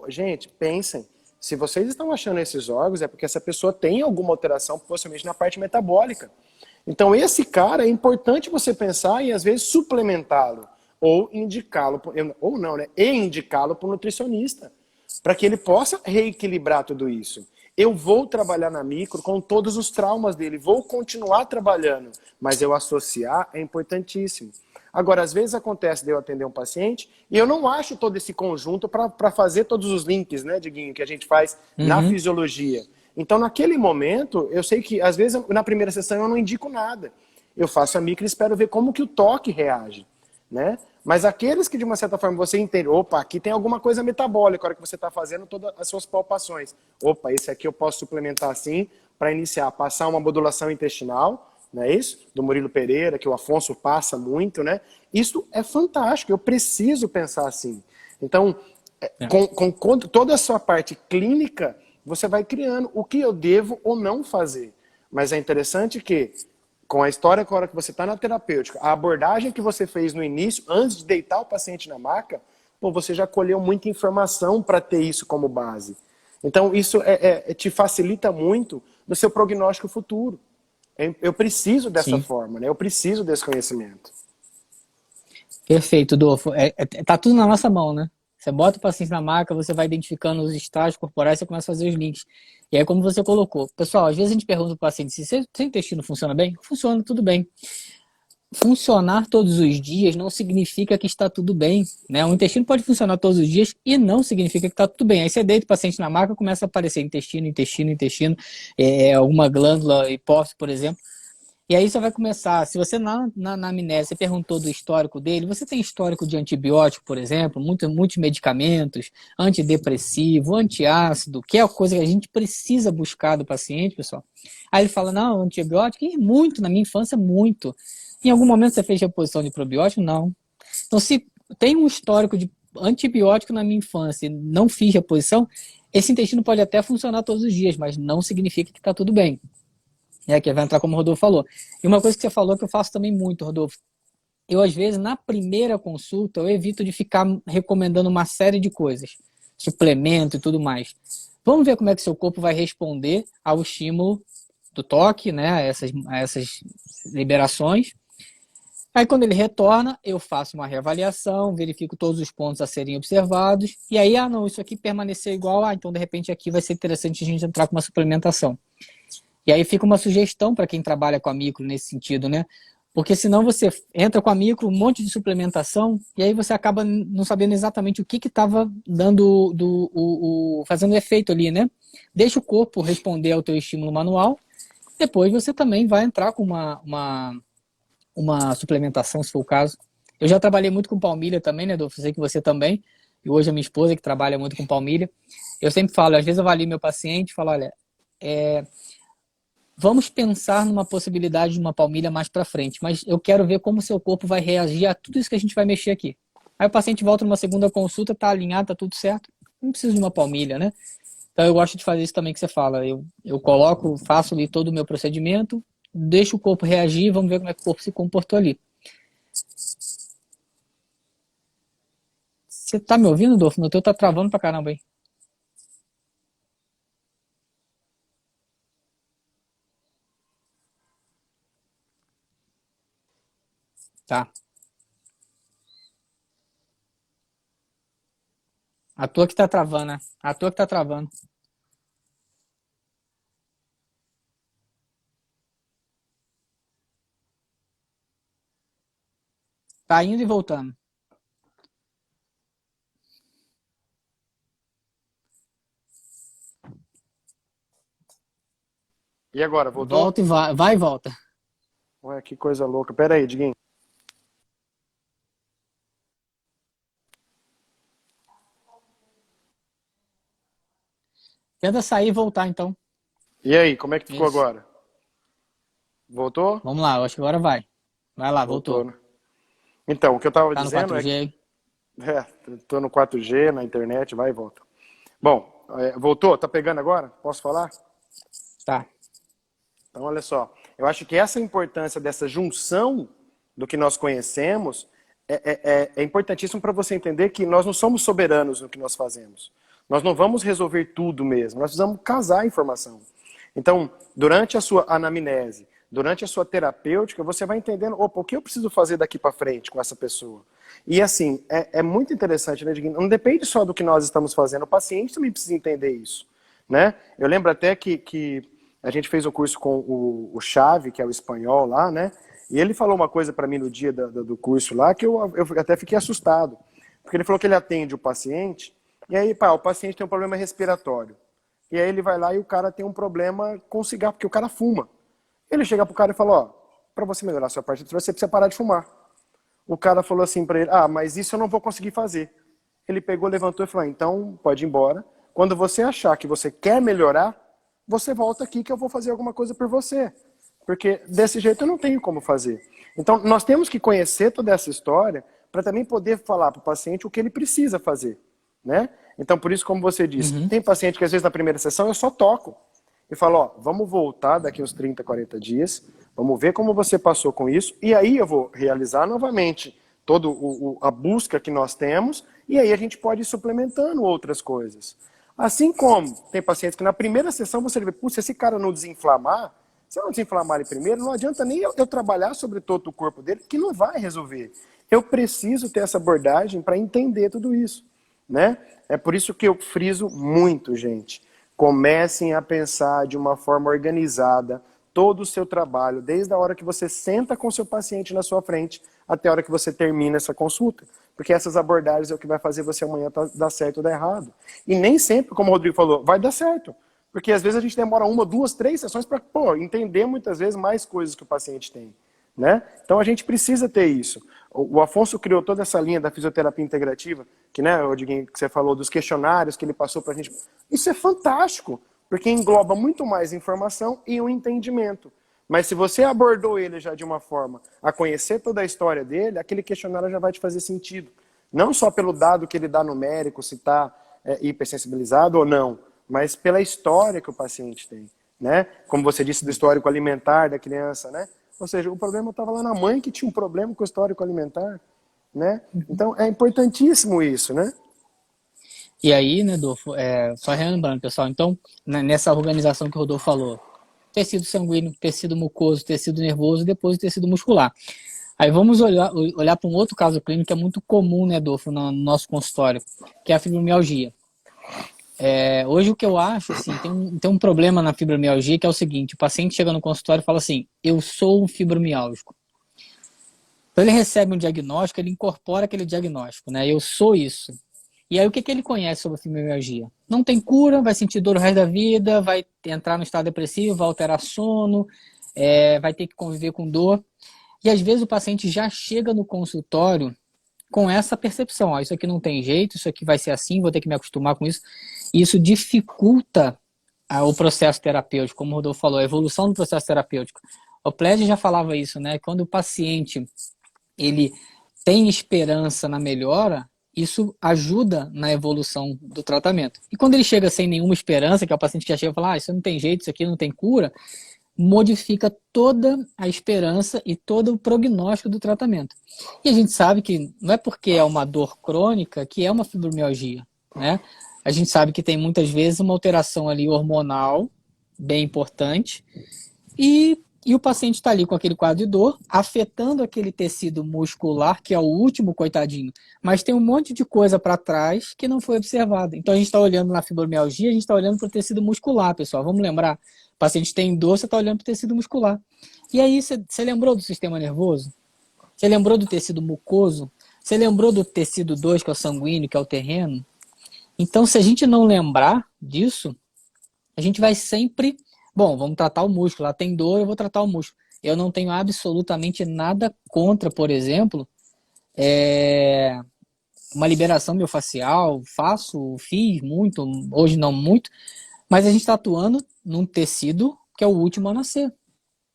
gente, pensem, se vocês estão achando esses órgãos é porque essa pessoa tem alguma alteração, possivelmente na parte metabólica. Então esse cara é importante você pensar e às vezes suplementá-lo ou indicá-lo, ou não, né, e indicá-lo para o nutricionista, para que ele possa reequilibrar tudo isso. Eu vou trabalhar na micro com todos os traumas dele, vou continuar trabalhando, mas eu associar é importantíssimo. Agora, às vezes acontece de eu atender um paciente e eu não acho todo esse conjunto para fazer todos os links, né, Diguinho, que a gente faz na fisiologia. Então, naquele momento, eu sei que, às vezes, na primeira sessão eu não indico nada. Eu faço a micro e espero ver como que o toque reage, né? Mas aqueles que, de uma certa forma, você entende, aqui tem alguma coisa metabólica, na hora que você está fazendo todas as suas palpações. Esse aqui eu posso suplementar assim, para iniciar, passar uma modulação intestinal, não é isso? Do Murilo Pereira, que o Afonso passa muito, né? Isso é fantástico, eu preciso pensar assim. Então, com toda a sua parte clínica, você vai criando o que eu devo ou não fazer. Mas é interessante que, com a história, com a hora que você está na terapêutica, a abordagem que você fez no início, antes de deitar o paciente na maca, você já colheu muita informação para ter isso como base. Então, isso te facilita muito no seu prognóstico futuro. Eu preciso dessa forma, né? Eu preciso desse conhecimento. Perfeito, Dolfo. Tá tudo na nossa mão, né? Você bota o paciente na maca, você vai identificando os estágios corporais, você começa a fazer os links. E aí, como você colocou, pessoal, às vezes a gente pergunta para o paciente se seu intestino funciona bem. Funciona, tudo bem. Funcionar todos os dias não significa que está tudo bem, né? O intestino pode funcionar todos os dias e não significa que está tudo bem. Aí você deita o paciente na maca, começa a aparecer intestino, alguma glândula, hipófise, por exemplo. E aí você vai começar, se você na amnésia, você perguntou do histórico dele, você tem histórico de antibiótico, por exemplo, muitos medicamentos, antidepressivo, antiácido, que é a coisa que a gente precisa buscar do paciente, pessoal. Aí ele fala, não, antibiótico, e muito, na minha infância, muito. Em algum momento você fez reposição de probiótico? Não. Então, se tem um histórico de antibiótico na minha infância e não fiz reposição, esse intestino pode até funcionar todos os dias, mas não significa que está tudo bem. Que vai entrar como o Rodolfo falou. E uma coisa que você falou que eu faço também muito, Rodolfo. Eu, às vezes, na primeira consulta, eu evito de ficar recomendando uma série de coisas. Suplemento e tudo mais. Vamos ver como é que seu corpo vai responder ao estímulo do toque, né? A essas liberações. Aí, quando ele retorna, eu faço uma reavaliação, verifico todos os pontos a serem observados. E aí, não, isso aqui permaneceu igual. Então, de repente, aqui vai ser interessante a gente entrar com uma suplementação. E aí fica uma sugestão para quem trabalha com a micro nesse sentido, né? Porque senão você entra com a micro, um monte de suplementação, e aí você acaba não sabendo exatamente o que estava dando fazendo efeito ali, né? Deixa o corpo responder ao teu estímulo manual, depois você também vai entrar com uma suplementação, se for o caso. Eu já trabalhei muito com palmilha também, né, Adolfo? Eu sei que você também, e hoje a minha esposa que trabalha muito com palmilha. Eu sempre falo, às vezes eu avalio meu paciente e falo, olha, vamos pensar numa possibilidade de uma palmilha mais para frente, mas eu quero ver como o seu corpo vai reagir a tudo isso que a gente vai mexer aqui. Aí o paciente volta numa segunda consulta, tá alinhado, tá tudo certo, não precisa de uma palmilha, né? Então eu gosto de fazer isso também que você fala. Eu coloco, faço ali todo o meu procedimento, deixo o corpo reagir, vamos ver como é que o corpo se comportou ali. Você tá me ouvindo, Dolfo? No teu tá travando pra caramba aí. Tá. A tua que tá travando, né? A tua que tá travando. Tá indo e voltando. E agora, voltou? Volta e vai e volta. Ué, que coisa louca. Pera aí, Diguinho. Tenta sair e voltar, então. E aí, como é que ficou Isso. agora? Voltou? Vamos lá, eu acho que agora vai. Vai lá, Voltou, voltou. né? Então, o que eu tava Tá no dizendo é 4G que... aí? É, tô no 4G, na internet, vai e volta. Bom, voltou? Tá pegando agora? Posso falar? Tá. Então, olha só. Eu acho que essa importância dessa junção do que nós conhecemos é importantíssimo para você entender que nós não somos soberanos no que nós fazemos. Nós não vamos resolver tudo mesmo. Nós precisamos casar a informação. Então, durante a sua anamnese, durante a sua terapêutica, você vai entendendo, opa, o que eu preciso fazer daqui para frente com essa pessoa? E assim, é muito interessante, né, Diguinho? Não depende só do que nós estamos fazendo, o paciente também precisa entender isso, né? Eu lembro até que a gente fez o curso com o Chave, que é o espanhol lá, né? E ele falou uma coisa para mim no dia do curso lá, que eu até fiquei assustado. Porque ele falou que ele atende o paciente, e aí, pá, o paciente tem um problema respiratório. E aí ele vai lá e o cara tem um problema com cigarro, porque o cara fuma. Ele chega pro cara e fala, ó, pra você melhorar a sua parte de trás, você precisa parar de fumar. O cara falou assim pra ele, mas isso eu não vou conseguir fazer. Ele pegou, levantou e falou, então pode ir embora. Quando você achar que você quer melhorar, você volta aqui que eu vou fazer alguma coisa por você. Porque desse jeito eu não tenho como fazer. Então nós temos que conhecer toda essa história para também poder falar para o paciente o que ele precisa fazer, né? Então por isso, como você disse, Uhum. tem paciente que às vezes na primeira sessão eu só toco e falo, ó, vamos voltar daqui uns 30, 40 dias, vamos ver como você passou com isso, e aí eu vou realizar novamente toda a busca que nós temos, e aí a gente pode ir suplementando outras coisas. Assim como tem pacientes que na primeira sessão você vê, se esse cara não desinflamar, se eu não desinflamar ele primeiro, não adianta nem eu trabalhar sobre todo o corpo dele, que não vai resolver. Eu preciso ter essa abordagem para entender tudo isso, né? É por isso que eu friso muito, gente. Comecem a pensar de uma forma organizada todo o seu trabalho, desde a hora que você senta com o seu paciente na sua frente até a hora que você termina essa consulta. Porque essas abordagens é o que vai fazer você amanhã dar certo ou dar errado. E nem sempre, como o Rodrigo falou, vai dar certo. Porque às vezes a gente demora 1, 2, 3 sessões para entender muitas vezes mais coisas que o paciente tem, né? Então a gente precisa ter isso. O Afonso criou toda essa linha da fisioterapia integrativa, que, né, Diguinho, que você falou dos questionários que ele passou para a gente. Isso é fantástico, porque engloba muito mais informação e um entendimento. Mas se você abordou ele já de uma forma a conhecer toda a história dele, aquele questionário já vai te fazer sentido. Não só pelo dado que ele dá numérico, se está hipersensibilizado ou não, mas pela história que o paciente tem, né? Como você disse do histórico alimentar da criança, né? Ou seja, o problema estava lá na mãe que tinha um problema com o histórico alimentar, né? Então é importantíssimo isso, né? E aí, né, Rodolfo, só relembrando, pessoal, então, nessa organização que o Rodolfo falou, tecido sanguíneo, tecido mucoso, tecido nervoso e depois o tecido muscular. Aí vamos olhar para um outro caso clínico que é muito comum, né, Rodolfo, no nosso consultório, que é a fibromialgia. Hoje o que eu acho, assim, tem um problema na fibromialgia que é o seguinte, o paciente chega no consultório e fala assim, eu sou um fibromialgico. Então ele recebe um diagnóstico, ele incorpora aquele diagnóstico, né, eu sou isso. E aí o que ele conhece sobre a fibromialgia? Não tem cura, vai sentir dor o resto da vida, vai entrar no estado depressivo, vai alterar sono, vai ter que conviver com dor. E às vezes o paciente já chega no consultório com essa percepção, isso aqui não tem jeito, isso aqui vai ser assim, vou ter que me acostumar com isso. E isso dificulta o processo terapêutico, como o Rodolfo falou, a evolução do processo terapêutico. O Pledge já falava isso, né? Quando o paciente ele tem esperança na melhora, isso ajuda na evolução do tratamento. E quando ele chega sem nenhuma esperança, que é o paciente que já chega e fala, isso não tem jeito, isso aqui não tem cura, modifica toda a esperança e todo o prognóstico do tratamento. E a gente sabe que não é porque é uma dor crônica que é uma fibromialgia, né? A gente sabe que tem muitas vezes uma alteração ali hormonal, bem importante, e o paciente está ali com aquele quadro de dor, afetando aquele tecido muscular, que é o último, coitadinho. Mas tem um monte de coisa para trás que não foi observada. Então a gente está olhando na fibromialgia, a gente está olhando para o tecido muscular, pessoal. Vamos lembrar, o paciente tem dor, você está olhando para o tecido muscular. E aí, você lembrou do sistema nervoso? Você lembrou do tecido mucoso? Você lembrou do tecido 2, que é o sanguíneo, que é o terreno? Então, se a gente não lembrar disso, a gente vai sempre... Bom, vamos tratar o músculo. Lá tem dor, eu vou tratar o músculo. Eu não tenho absolutamente nada contra, por exemplo, uma liberação miofascial. Fiz muito, hoje não muito, mas a gente está atuando num tecido que é o último a nascer,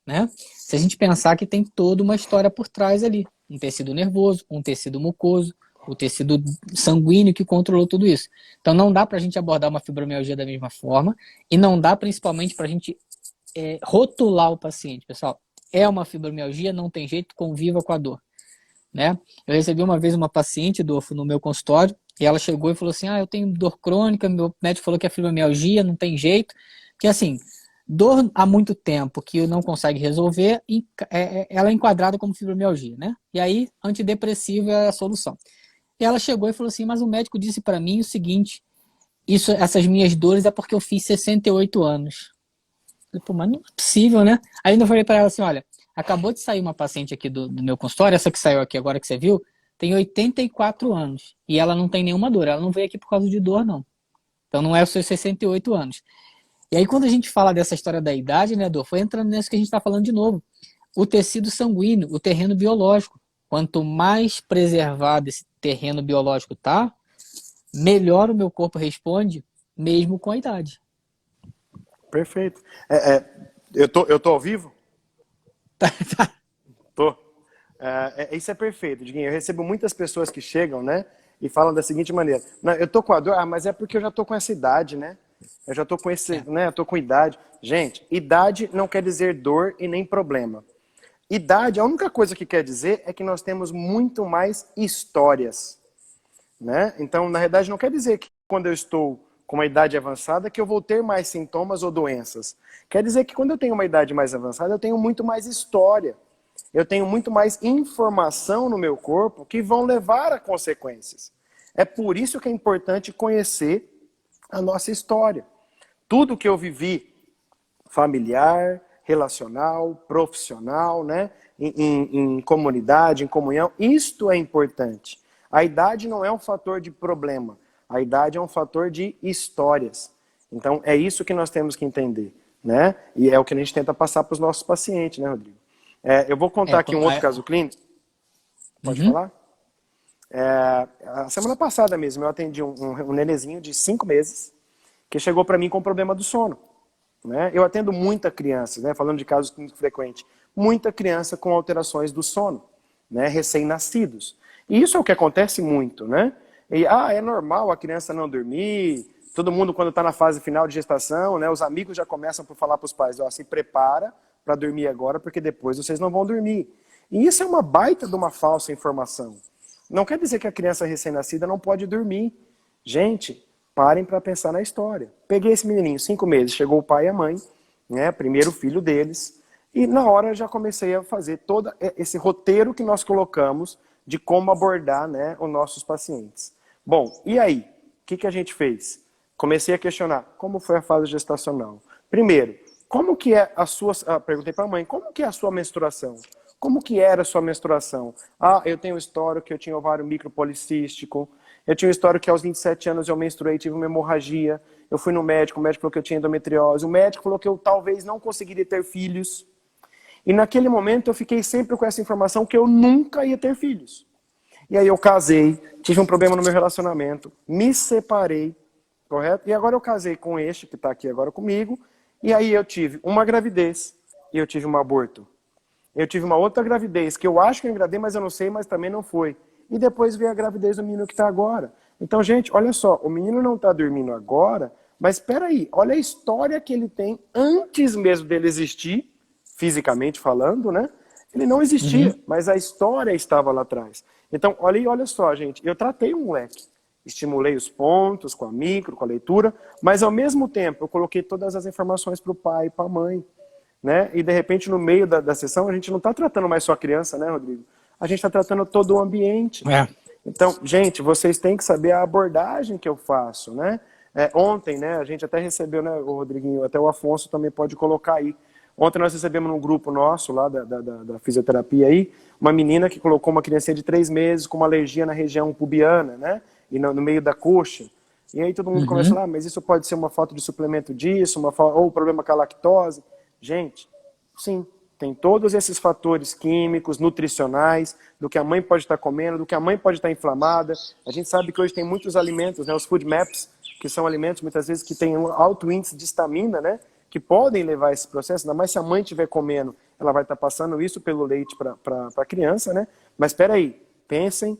né? Se a gente pensar que tem toda uma história por trás ali, um tecido nervoso, um tecido mucoso, o tecido sanguíneo que controlou tudo isso. Então não dá para a gente abordar uma fibromialgia da mesma forma e não dá principalmente para a gente rotular o paciente, pessoal. É uma fibromialgia, não tem jeito, conviva com a dor, né? Eu recebi uma vez uma paciente no meu consultório e ela chegou e falou assim, eu tenho dor crônica, meu médico falou que é fibromialgia, não tem jeito, que assim, dor há muito tempo que não consegue resolver, ela é enquadrada como fibromialgia, né? E aí, antidepressivo é a solução. E ela chegou e falou assim, mas o médico disse para mim o seguinte, essas minhas dores é porque eu fiz 68 anos. Eu falei, pô, mas não é possível, né? Aí eu falei para ela assim, olha, acabou de sair uma paciente aqui do meu consultório, essa que saiu aqui agora que você viu, tem 84 anos e ela não tem nenhuma dor, ela não veio aqui por causa de dor, não. Então não é os seus 68 anos. E aí quando a gente fala dessa história da idade, né, Adolfo, entrando nisso que a gente está falando de novo. O tecido sanguíneo, o terreno biológico. Quanto mais preservado esse terreno biológico tá, melhor o meu corpo responde, mesmo com a idade. Perfeito. Eu tô ao vivo? Tô. Isso é perfeito, Diguinho. Eu recebo muitas pessoas que chegam, né, e falam da seguinte maneira: não, eu tô com a dor, mas é porque eu já tô com essa idade, né? Eu já tô com né, eu tô com idade. Gente, idade não quer dizer dor e nem problema. Idade, a única coisa que quer dizer é que nós temos muito mais histórias, né? Então, na verdade, não quer dizer que quando eu estou com uma idade avançada que eu vou ter mais sintomas ou doenças. Quer dizer que quando eu tenho uma idade mais avançada, eu tenho muito mais história. Eu tenho muito mais informação no meu corpo que vão levar a consequências. É por isso que é importante conhecer a nossa história. Tudo que eu vivi, familiar, relacional, profissional, né? Em comunidade, em comunhão, isto é importante. A idade não é um fator de problema, a idade é um fator de histórias. Então, é isso que nós temos que entender, né? E é o que a gente tenta passar para os nossos pacientes, né, Rodrigo? Eu vou contar aqui um outro caso clínico. Pode falar? A semana passada mesmo, eu atendi um nenezinho de 5 meses que chegou para mim com problema do sono. Né? Eu atendo muita criança, né? Falando de casos clínicos frequentes, muita criança com alterações do sono, né? Recém-nascidos. E isso é o que acontece muito, né? E, é normal a criança não dormir, todo mundo quando está na fase final de gestação, né? Os amigos já começam por falar para os pais, se prepara para dormir agora, porque depois vocês não vão dormir. E isso é uma baita de uma falsa informação. Não quer dizer que a criança recém-nascida não pode dormir. Gente, parem para pensar na história. Peguei esse menininho, 5 meses, chegou o pai e a mãe, né, primeiro filho deles, e na hora já comecei a fazer todo esse roteiro que nós colocamos de como abordar, né, os nossos pacientes. Bom, e aí? O que a gente fez? Comecei a questionar como foi a fase gestacional. Primeiro, como que é a sua... perguntei para a mãe, como que é a sua menstruação? Como que era a sua menstruação? Eu tenho histórico que eu tinha ovário micropolicístico, eu tinha um histórico que aos 27 anos eu menstruei, tive uma hemorragia, eu fui no médico, o médico falou que eu tinha endometriose, o médico falou que eu talvez não conseguiria ter filhos. E naquele momento eu fiquei sempre com essa informação que eu nunca ia ter filhos. E aí eu casei, tive um problema no meu relacionamento, me separei, correto? E agora eu casei com este que está aqui agora comigo, e aí eu tive uma gravidez e eu tive um aborto. Eu tive uma outra gravidez, que eu acho que eu engravidei, mas eu não sei, mas também não foi. E depois veio a gravidez do menino que está agora. Então, gente, olha só, o menino não está dormindo agora, mas espera aí, olha a história que ele tem antes mesmo dele existir, fisicamente falando, né? Ele não existia, mas a história estava lá atrás. Então, olha só, gente, eu tratei o moleque, estimulei os pontos com a micro, com a leitura, mas ao mesmo tempo eu coloquei todas as informações para o pai e para a mãe. Né? E de repente no meio da sessão a gente não está tratando mais só a criança, né, Rodrigo? A gente está tratando todo o ambiente. Então, gente, vocês têm que saber a abordagem que eu faço, né? Ontem, né, a gente até recebeu, né, o Rodriguinho, até o Afonso também pode colocar aí. Ontem nós recebemos num grupo nosso lá da fisioterapia aí, uma menina que colocou uma criancinha de 3 meses com uma alergia na região pubiana, né? E no meio da coxa. E aí todo mundo começa a falar, mas isso pode ser uma falta de suplemento disso, ou problema com a lactose. Gente, sim, tem todos esses fatores químicos, nutricionais, do que a mãe pode estar comendo, do que a mãe pode estar inflamada. A gente sabe que hoje tem muitos alimentos, né, os food maps, que são alimentos muitas vezes que têm um alto índice de histamina, né, que podem levar a esse processo, ainda mais se a mãe estiver comendo, ela vai estar passando isso pelo leite para a criança, né? Mas espera aí, pensem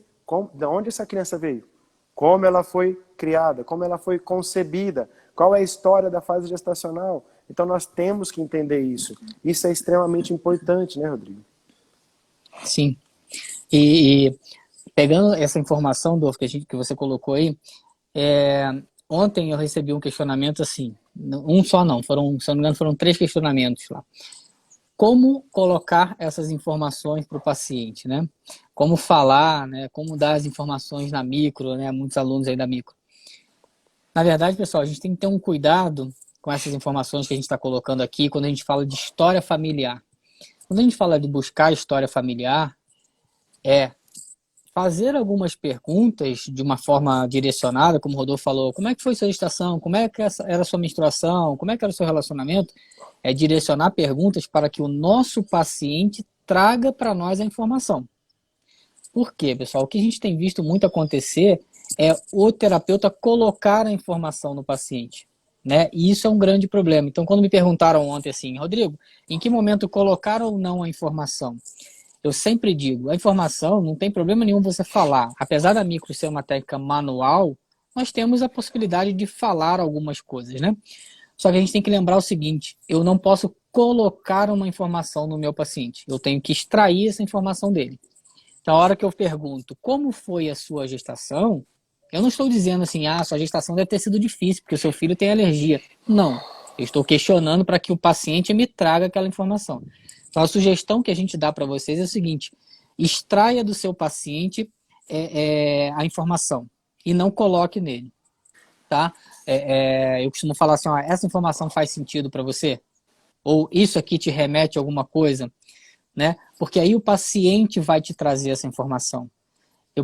de onde essa criança veio, como ela foi criada, como ela foi concebida, qual é a história da fase gestacional. Então nós temos que entender isso. Isso é extremamente importante, né, Rodrigo? Sim. E pegando essa informação, Dolph, que você colocou aí, ontem eu recebi um questionamento assim, um só não, se eu não me engano foram 3 questionamentos lá. Como colocar essas informações para o paciente, né? Como falar, né? Como dar as informações na micro, né? Muitos alunos aí da micro. Na verdade, pessoal, a gente tem que ter um cuidado com essas informações que a gente está colocando aqui quando a gente fala de história familiar. Quando a gente fala de buscar história familiar, fazer algumas perguntas de uma forma direcionada, como o Rodolfo falou, como é que foi sua gestação, como é que era a sua menstruação, como é que era o seu relacionamento, direcionar perguntas para que o nosso paciente traga para nós a informação. Por quê, pessoal? O que a gente tem visto muito acontecer é o terapeuta colocar a informação no paciente, né? E isso é um grande problema. Então, quando me perguntaram ontem assim, Rodrigo, em que momento colocar ou não a informação? Eu sempre digo, a informação não tem problema nenhum você falar. Apesar da micro ser uma técnica manual, nós temos a possibilidade de falar algumas coisas, né? Só que a gente tem que lembrar o seguinte, eu não posso colocar uma informação no meu paciente. Eu tenho que extrair essa informação dele. Então, a hora que eu pergunto como foi a sua gestação, eu não estou dizendo assim, sua gestação deve ter sido difícil, porque o seu filho tem alergia. Não. Eu estou questionando para que o paciente me traga aquela informação. Então, a sugestão que a gente dá para vocês é o seguinte, extraia do seu paciente a informação e não coloque nele. Tá? Eu costumo falar assim, essa informação faz sentido para você? Ou isso aqui te remete a alguma coisa? Né? Porque aí o paciente vai te trazer essa informação.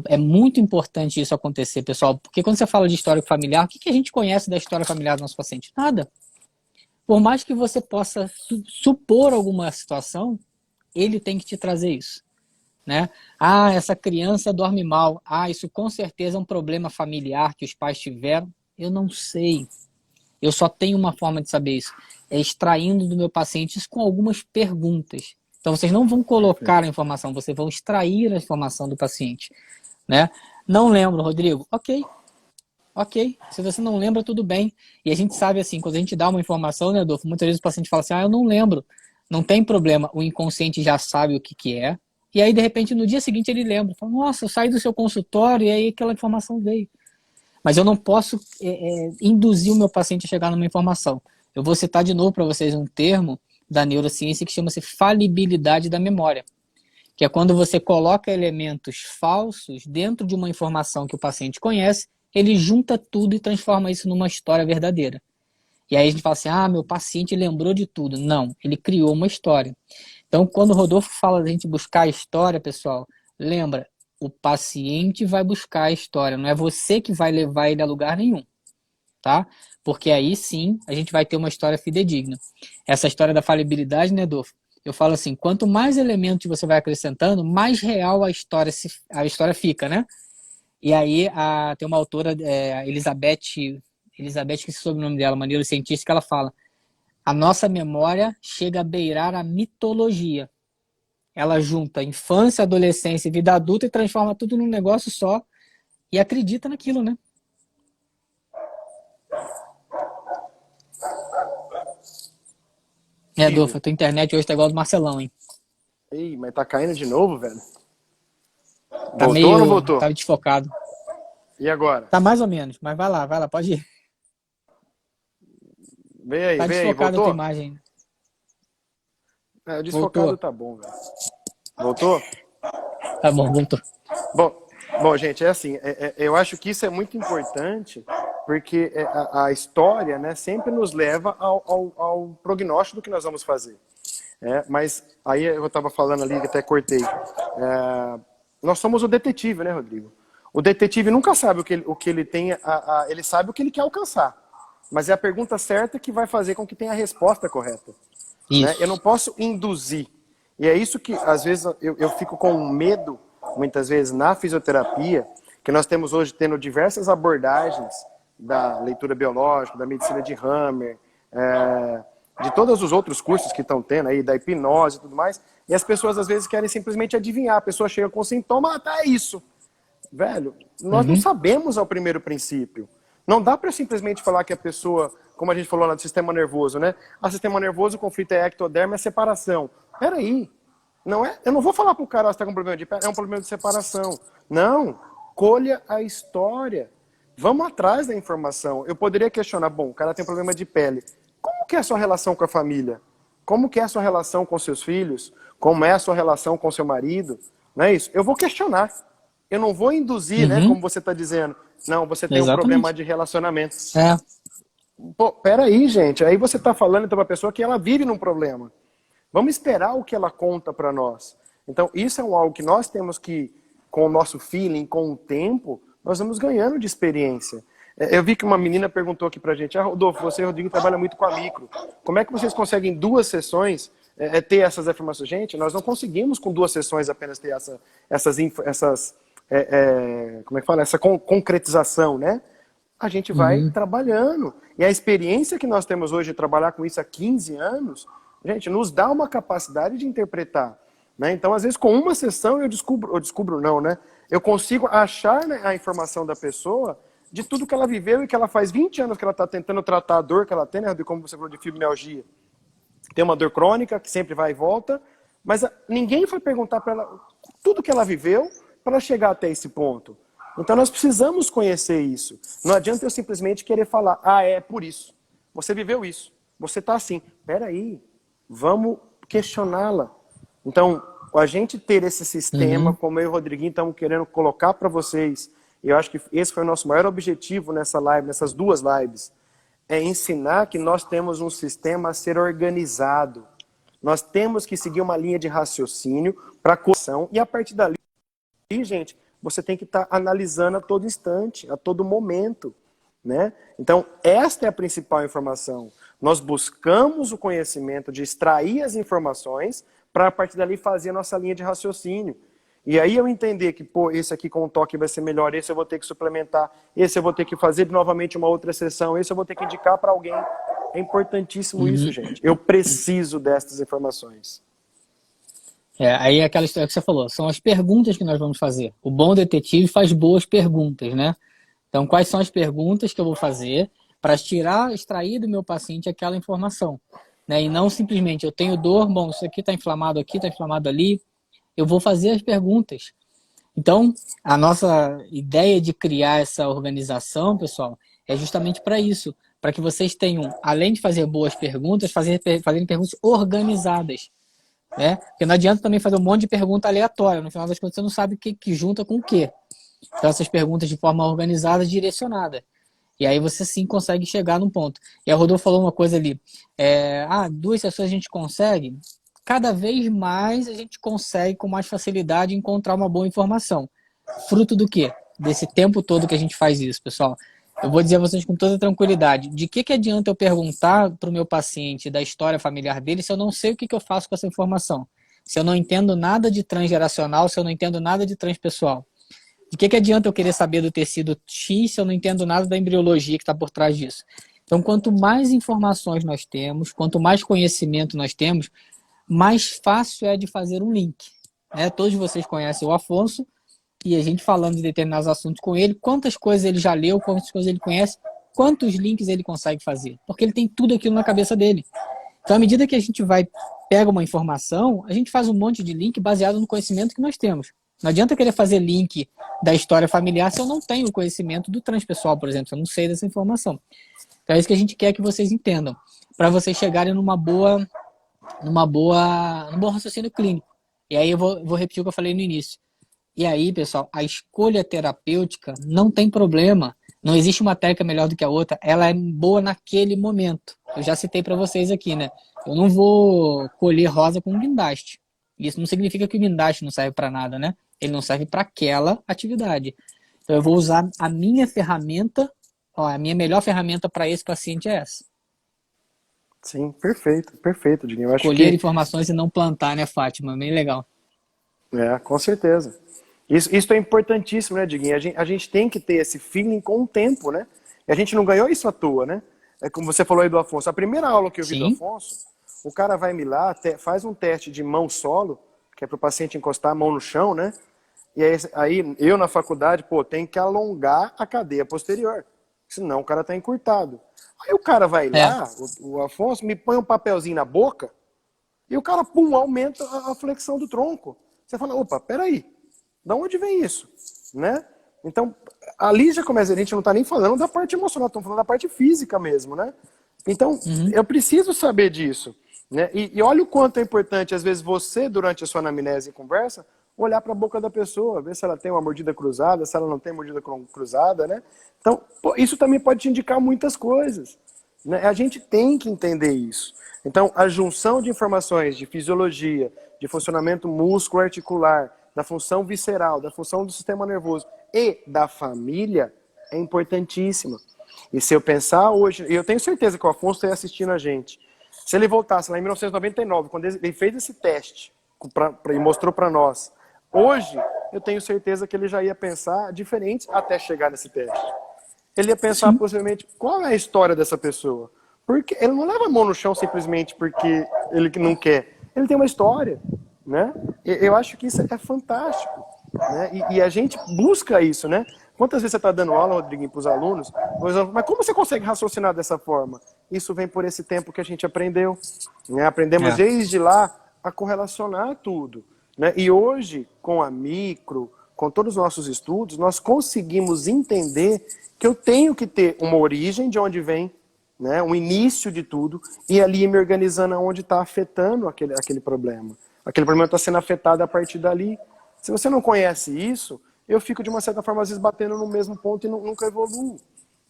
É muito importante isso acontecer, pessoal, porque quando você fala de histórico familiar, o que a gente conhece da história familiar do nosso paciente? Nada. Por mais que você possa supor alguma situação, ele tem que te trazer isso, né? Ah, essa criança dorme mal. Ah, isso com certeza é um problema familiar que os pais tiveram. Eu não sei. Eu só tenho uma forma de saber isso. É extraindo do meu paciente isso com algumas perguntas. Então, vocês não vão colocar a informação, vocês vão extrair a informação do paciente, né? Não lembro, Rodrigo. Ok. Se você não lembra, tudo bem. E a gente sabe assim, quando a gente dá uma informação, né, Adolfo? Muitas vezes o paciente fala assim, eu não lembro. Não tem problema, o inconsciente já sabe o que é. E aí, de repente, no dia seguinte ele lembra. Fala, nossa, eu saí do seu consultório e aí aquela informação veio. Mas eu não posso induzir o meu paciente a chegar numa informação. Eu vou citar de novo para vocês um termo da neurociência que chama-se falibilidade da memória, que é quando você coloca elementos falsos dentro de uma informação que o paciente conhece, ele junta tudo e transforma isso numa história verdadeira. E aí a gente fala assim, meu paciente lembrou de tudo. Não, ele criou uma história. Então, quando o Rodolfo fala da gente buscar a história, pessoal, lembra, o paciente vai buscar a história, não é você que vai levar ele a lugar nenhum, tá? Porque aí sim a gente vai ter uma história fidedigna. Essa história da falibilidade, né, Adolfo? Eu falo assim, quanto mais elementos você vai acrescentando, mais real a história fica, né? E aí tem uma autora, Elizabeth, que é o sobrenome dela, uma neurocientista, que ela fala, a nossa memória chega a beirar a mitologia. Ela junta infância, adolescência e vida adulta e transforma tudo num negócio só e acredita naquilo, né? Adolfo, a tua internet hoje tá igual do Marcelão, hein? Ih, mas tá caindo de novo, velho? Tá Voltou ou não meio... voltou? Tá desfocado. E agora? Tá mais ou menos, mas vai lá, pode ir. Vem Tá aí, desfocado a tua voltou? imagem. O desfocado Voltou. tá bom, velho. Voltou? Tá bom, voltou. Bom, gente, é assim, eu acho que isso é muito importante, porque a história, né, sempre nos leva ao prognóstico do que nós vamos fazer. Mas aí eu estava falando ali, que até cortei, nós somos o detetive, né, Rodrigo? O detetive nunca sabe o que ele tem, ele sabe o que ele quer alcançar, mas é a pergunta certa que vai fazer com que tenha a resposta correta. Né? Eu não posso induzir. E é isso que, às vezes, eu fico com medo, muitas vezes, na fisioterapia, que nós temos hoje tendo diversas abordagens da leitura biológica, da medicina de Hammer, de todos os outros cursos que estão tendo aí, da hipnose e tudo mais, e as pessoas, às vezes, querem simplesmente adivinhar. A pessoa chega com sintoma, é isso. Velho, nós não sabemos ao primeiro princípio. Não dá para simplesmente falar que a pessoa, como a gente falou lá do sistema nervoso, né? Sistema nervoso, o conflito é ectoderma, é separação. Peraí, não é? Eu não vou falar pro cara, você tá com problema de pele, é um problema de separação. Não, colha a história. Vamos atrás da informação. Eu poderia questionar, bom, o cara tem problema de pele. Como que é a sua relação com a família? Como que é a sua relação com seus filhos? Como é a sua relação com seu marido? Não é isso? Eu vou questionar. Eu não vou induzir, né, como você está dizendo. Não, você tem um problema de relacionamento. Pô, peraí, gente. Aí você está falando então para a pessoa que ela vive num problema. Vamos esperar o que ela conta para nós. Então, isso é algo que nós temos que, com o nosso feeling, com o tempo, nós vamos ganhando de experiência. Eu vi que uma menina perguntou aqui pra gente, Rodolfo, você e o Rodrigo trabalham muito com a micro. Como é que vocês conseguem em 2 sessões ter essas afirmações? Gente, nós não conseguimos com 2 sessões apenas ter como é que fala? Essa concretização, né? A gente vai trabalhando. E a experiência que nós temos hoje de trabalhar com isso há 15 anos, gente, nos dá uma capacidade de interpretar. Né? Então, às vezes, com uma sessão eu descubro não, né? Eu consigo achar, né, a informação da pessoa de tudo que ela viveu e que ela faz 20 anos que ela está tentando tratar a dor que ela tem, né? Como você falou de fibromialgia. Tem uma dor crônica que sempre vai e volta, mas ninguém foi perguntar para ela tudo que ela viveu para chegar até esse ponto. Então nós precisamos conhecer isso. Não adianta eu simplesmente querer falar, é por isso. Você viveu isso. Você está assim. Peraí, vamos questioná-la. Então, a gente ter esse sistema, como eu e o Rodriguinho estamos querendo colocar para vocês, e eu acho que esse foi o nosso maior objetivo nessa live, nessas 2 lives, é ensinar que nós temos um sistema a ser organizado. Nós temos que seguir uma linha de raciocínio para a correção, e a partir dali, gente, você tem que estar analisando a todo instante, a todo momento, né? Então, esta é a principal informação. Nós buscamos o conhecimento de extrair as informações para, a partir dali, fazer a nossa linha de raciocínio. E aí eu entender que, pô, esse aqui com o toque vai ser melhor, esse eu vou ter que suplementar, esse eu vou ter que fazer novamente uma outra sessão, esse eu vou ter que indicar para alguém. É importantíssimo isso, gente. Eu preciso destas informações. Aí é aquela história que você falou, são as perguntas que nós vamos fazer. O bom detetive faz boas perguntas, né? Então, quais são as perguntas que eu vou fazer para extrair do meu paciente aquela informação, né? E não simplesmente, eu tenho dor, bom, isso aqui aqui, está inflamado ali. Eu vou fazer as perguntas. Então, a nossa ideia de criar essa organização, pessoal, é justamente para isso, para que vocês tenham, além de fazer boas perguntas, fazerem perguntas organizadas, né? Porque não adianta também fazer um monte de pergunta aleatória, no final das contas você não sabe o que junta com o quê. Então, essas perguntas de forma organizada, direcionada. E aí você sim consegue chegar num ponto. E a Rodolfo falou uma coisa ali. 2 sessões a gente consegue. Cada vez mais a gente consegue com mais facilidade encontrar uma boa informação. Fruto do quê? Desse tempo todo que a gente faz isso, pessoal. Eu vou dizer a vocês com toda tranquilidade. De que adianta eu perguntar para o meu paciente da história familiar dele se eu não sei o que eu faço com essa informação? Se eu não entendo nada de transgeracional, se eu não entendo nada de transpessoal? De que adianta eu querer saber do tecido X se eu não entendo nada da embriologia que está por trás disso? Então, quanto mais informações nós temos, quanto mais conhecimento nós temos, mais fácil é de fazer um link. Todos vocês conhecem o Afonso, e a gente falando de determinados assuntos com ele, quantas coisas ele já leu, quantas coisas ele conhece, quantos links ele consegue fazer. Porque ele tem tudo aquilo na cabeça dele. Então, à medida que a gente pega uma informação, a gente faz um monte de link baseado no conhecimento que nós temos. Não adianta querer fazer link da história familiar se eu não tenho o conhecimento do transpessoal, por exemplo, se eu não sei dessa informação. Então é isso que a gente quer que vocês entendam, para vocês chegarem num bom raciocínio clínico. E aí eu vou repetir o que eu falei no início. E aí, pessoal, a escolha terapêutica não tem problema. Não existe uma técnica melhor do que a outra. Ela é boa naquele momento. Eu já citei para vocês aqui, né? Eu não vou colher rosa com guindaste. Isso não significa que o guindaste não serve para nada, né? Ele não serve para aquela atividade. Então eu vou usar a minha ferramenta, a minha melhor ferramenta para esse paciente é essa. Sim, perfeito, Diguinho. Eu acho Colher informações e não plantar, né, Fátima? Bem legal. Com certeza. Isso é importantíssimo, né, Diguinho? A gente tem que ter esse feeling com o tempo, né? E a gente não ganhou isso à toa, né? É como você falou aí do Afonso. A primeira aula que eu vi do Afonso, o cara vai me lá, faz um teste de mão solo, que é para o paciente encostar a mão no chão, né? E aí eu na faculdade, tem que alongar a cadeia posterior, senão o cara tá encurtado. Aí o cara vai lá, o Afonso, me põe um papelzinho na boca, e o cara, aumenta a flexão do tronco. Você fala, opa, peraí, da onde vem isso? Né? Então, ali já começa, a gente não tá nem falando da parte emocional, estamos falando da parte física mesmo, né? Então, eu preciso saber disso. Né? E olha o quanto é importante, às vezes, você, durante a sua anamnese e conversa, olhar para a boca da pessoa, ver se ela tem uma mordida cruzada, se ela não tem mordida cruzada, né? Então, isso também pode te indicar muitas coisas. Né? A gente tem que entender isso. Então, a junção de informações de fisiologia, de funcionamento músculo-articular, da função visceral, da função do sistema nervoso e da família é importantíssima. E se eu pensar hoje, e eu tenho certeza que o Afonso está assistindo a gente, se ele voltasse lá em 1999, quando ele fez esse teste e mostrou para nós, hoje eu tenho certeza que ele já ia pensar diferente até chegar nesse teste. Ele ia pensar possivelmente qual é a história dessa pessoa. Porque ele não leva a mão no chão simplesmente porque ele não quer. Ele tem uma história, né? Eu acho que isso é fantástico, né? E a gente busca isso, né? Quantas vezes você está dando aula, Rodriguinho, para os alunos, mas como você consegue raciocinar dessa forma? Isso vem por esse tempo que a gente aprendeu, né? Aprendemos desde lá a correlacionar tudo, né? E hoje, com a micro, com todos os nossos estudos, nós conseguimos entender que eu tenho que ter uma origem de onde vem, né, um início de tudo, e ali me organizando onde está afetando aquele problema. Aquele problema está sendo afetado a partir dali. Se você não conhece isso, eu fico de uma certa forma às vezes batendo no mesmo ponto e nunca evoluo.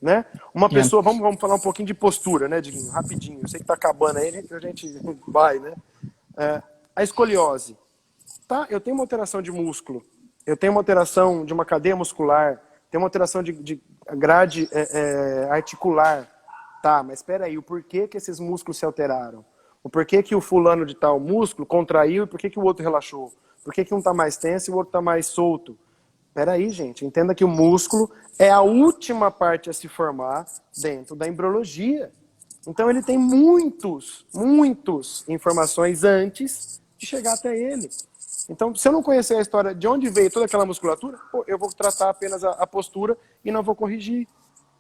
Né? Uma pessoa, vamos falar um pouquinho de postura, né, Diguinho? Rapidinho, eu sei que está acabando aí, a gente vai, né? A escoliose. Tá? Eu tenho uma alteração de músculo, eu tenho uma alteração de uma cadeia muscular, tenho uma alteração de grade articular. Tá, mas espera aí, o porquê que esses músculos se alteraram? O porquê que o fulano de tal músculo contraiu e por que o outro relaxou? Por que um está mais tenso e o outro está mais solto? Espera aí, gente, entenda que o músculo é a última parte a se formar dentro da embriologia. Então ele tem muitas informações antes de chegar até ele. Então, se eu não conhecer a história de onde veio toda aquela musculatura, eu vou tratar apenas a postura e não vou corrigir.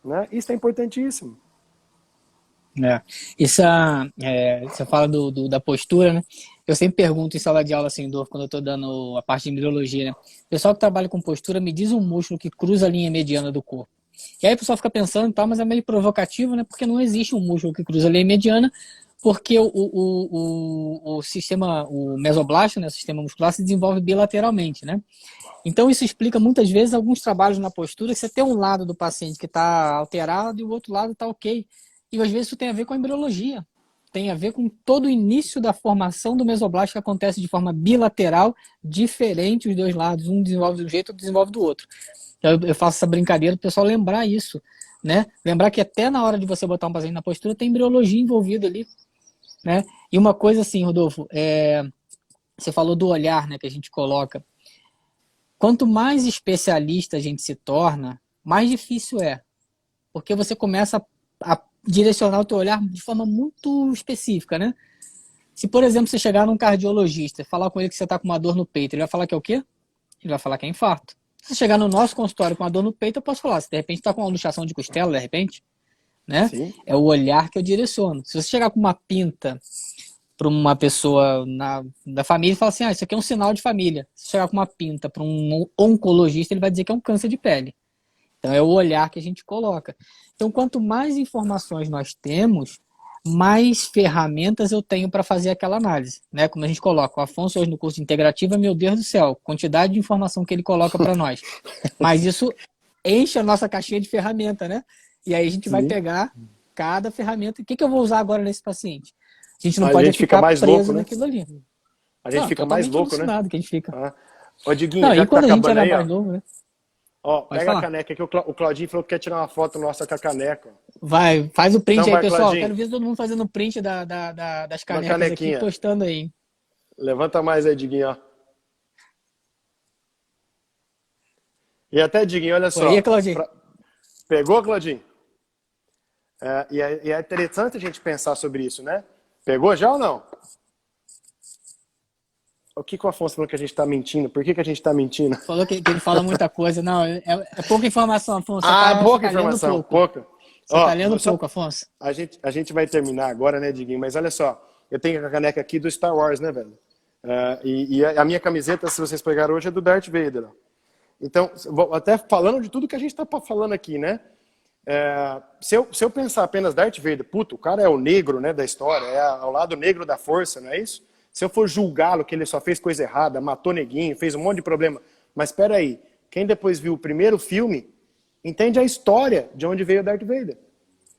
Né? Isso é importantíssimo. Você fala da postura, né? Eu sempre pergunto em sala de aula, assim, quando eu estou dando a parte de embriologia, né? O pessoal que trabalha com postura me diz um músculo que cruza a linha mediana do corpo. E aí o pessoal fica pensando, tá, mas é meio provocativo, né? Porque não existe um músculo que cruza a linha mediana, porque o sistema, o mesoblasto, né, o sistema muscular, se desenvolve bilateralmente, né? Então isso explica muitas vezes alguns trabalhos na postura, que você tem um lado do paciente que está alterado e o outro lado está ok. E às vezes isso tem a ver com a embriologia. Tem a ver com todo o início da formação do mesoblasto que acontece de forma bilateral, diferente os dois lados. Um desenvolve de um jeito, outro desenvolve do outro. Eu faço essa brincadeira para o pessoal lembrar isso. Né? Lembrar que até na hora de você botar um paciente na postura, tem embriologia envolvida ali. Né? E uma coisa assim, Rodolfo, você falou do olhar, né, que a gente coloca. Quanto mais especialista a gente se torna, mais difícil é. Porque você começa a direcionar o teu olhar de forma muito específica, né? Se, por exemplo, você chegar num cardiologista e falar com ele que você está com uma dor no peito, ele vai falar que é o quê? Ele vai falar que é infarto. Se você chegar no nosso consultório com uma dor no peito, eu posso falar, se de repente está com uma luxação de costela, de repente, né? Sim. É o olhar que eu direciono. Se você chegar com uma pinta para uma pessoa da família e falar assim, isso aqui é um sinal de família. Se chegar com uma pinta para um oncologista, ele vai dizer que é um câncer de pele. Então é o olhar que a gente coloca. Então quanto mais informações nós temos, mais ferramentas eu tenho para fazer aquela análise. Né? Como a gente coloca, o Afonso hoje no curso de integrativa, meu Deus do céu, quantidade de informação que ele coloca para nós. Mas isso enche a nossa caixinha de ferramenta, né? E aí a gente vai pegar cada ferramenta. O que eu vou usar agora nesse paciente? A gente não pode ficar mais preso louco, né? naquilo ali. A gente fica mais louco, né? Que a gente fica. Ô, Diguinho, não, já e quando tá a gente era aí, mais novo, né? Ó, pega a caneca aqui, o Claudinho falou que quer tirar uma foto nossa com a caneca. Vai, faz o print então aí, pessoal. Claudinho. Quero ver todo mundo fazendo print das canecas aqui, postando aí. Levanta mais aí, Diguinho, ó. E até, Diguinho, olha só. E aí, Claudinho? Pegou, Claudinho? E é interessante a gente pensar sobre isso, né? Pegou já ou não? O que o Afonso falou que a gente está mentindo? Por que a gente está mentindo? Falou que ele fala muita coisa. Não, é pouca informação, Afonso. Pouca informação, pouca. Você está lendo pouco, Afonso. A gente vai terminar agora, né, Diguinho? Mas olha só, eu tenho a caneca aqui do Star Wars, né, velho? E a minha camiseta, se vocês pegaram hoje, é do Darth Vader. Ó. Então, até falando de tudo que a gente está falando aqui, né? Se eu pensar apenas Darth Vader, puto, o cara é o negro, né, da história, é ao lado negro da força, não é isso? Se eu for julgá-lo que ele só fez coisa errada, matou neguinho, fez um monte de problema, mas espera aí, quem depois viu o primeiro filme entende a história de onde veio o Darth Vader.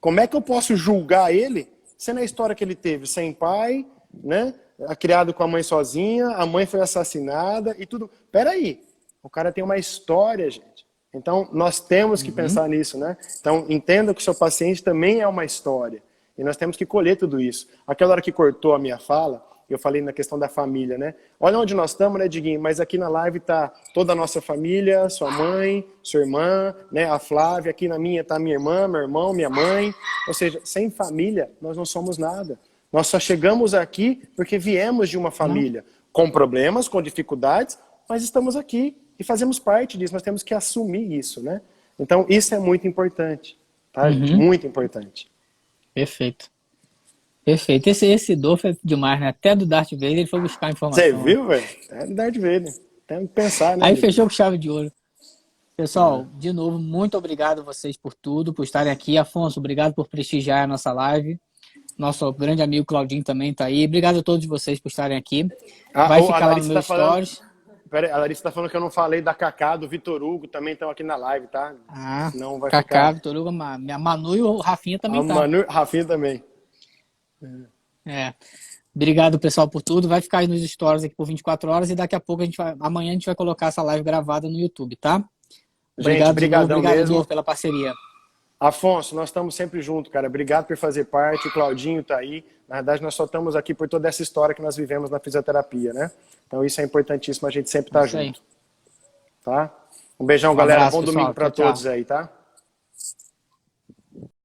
Como é que eu posso julgar ele sendo a história que ele teve sem pai, né? Criado com a mãe sozinha, a mãe foi assassinada e tudo. Espera aí, o cara tem uma história, gente. Então, nós temos que pensar nisso, né? Então, entenda que o seu paciente também é uma história. E nós temos que colher tudo isso. Aquela hora que cortou a minha fala, eu falei na questão da família, né? Olha onde nós estamos, né, Diguinho? Mas aqui na live tá toda a nossa família, sua mãe, sua irmã, né? A Flávia, aqui na minha tá minha irmã, meu irmão, minha mãe. Ou seja, sem família, nós não somos nada. Nós só chegamos aqui porque viemos de uma família com problemas, com dificuldades, mas estamos aqui e fazemos parte disso. Nós temos que assumir isso, né? Então, isso é muito importante, tá, gente? Muito importante. Perfeito. Perfeito. Esse Dolph é demais, né? Até do Darth Vader ele foi buscar informação. Você viu, velho? É do Darth Vader. Tem que pensar, né? Aí fechou com chave de ouro. Pessoal, de novo, muito obrigado a vocês por tudo, por estarem aqui. Afonso, obrigado por prestigiar a nossa live. Nosso grande amigo Claudinho também está aí. Obrigado a todos vocês por estarem aqui. Vai ficar lá no meu stories. Pera aí, a Larissa está falando que eu não falei da Kaká, do Vitor Hugo, também estão aqui na live, tá? Não vai Kaká, Vitor Hugo, minha Manu e o Rafinha também tá. Manu e Rafinha também. Obrigado, pessoal, por tudo. Vai ficar aí nos stories aqui por 24 horas e daqui a pouco amanhã a gente vai colocar essa live gravada no YouTube, tá? Gente, Obrigado de novo, brigadão obrigado de mesmo. novo pela parceria. Afonso, nós estamos sempre juntos, cara. Obrigado por fazer parte. O Claudinho tá aí. Na verdade, nós só estamos aqui por toda essa história que nós vivemos na fisioterapia, né? Então isso é importantíssimo, a gente sempre tá junto. Tá? Um beijão, galera. Abraço, Bom pessoal. domingo para Tchau, tchau. todos aí, tá?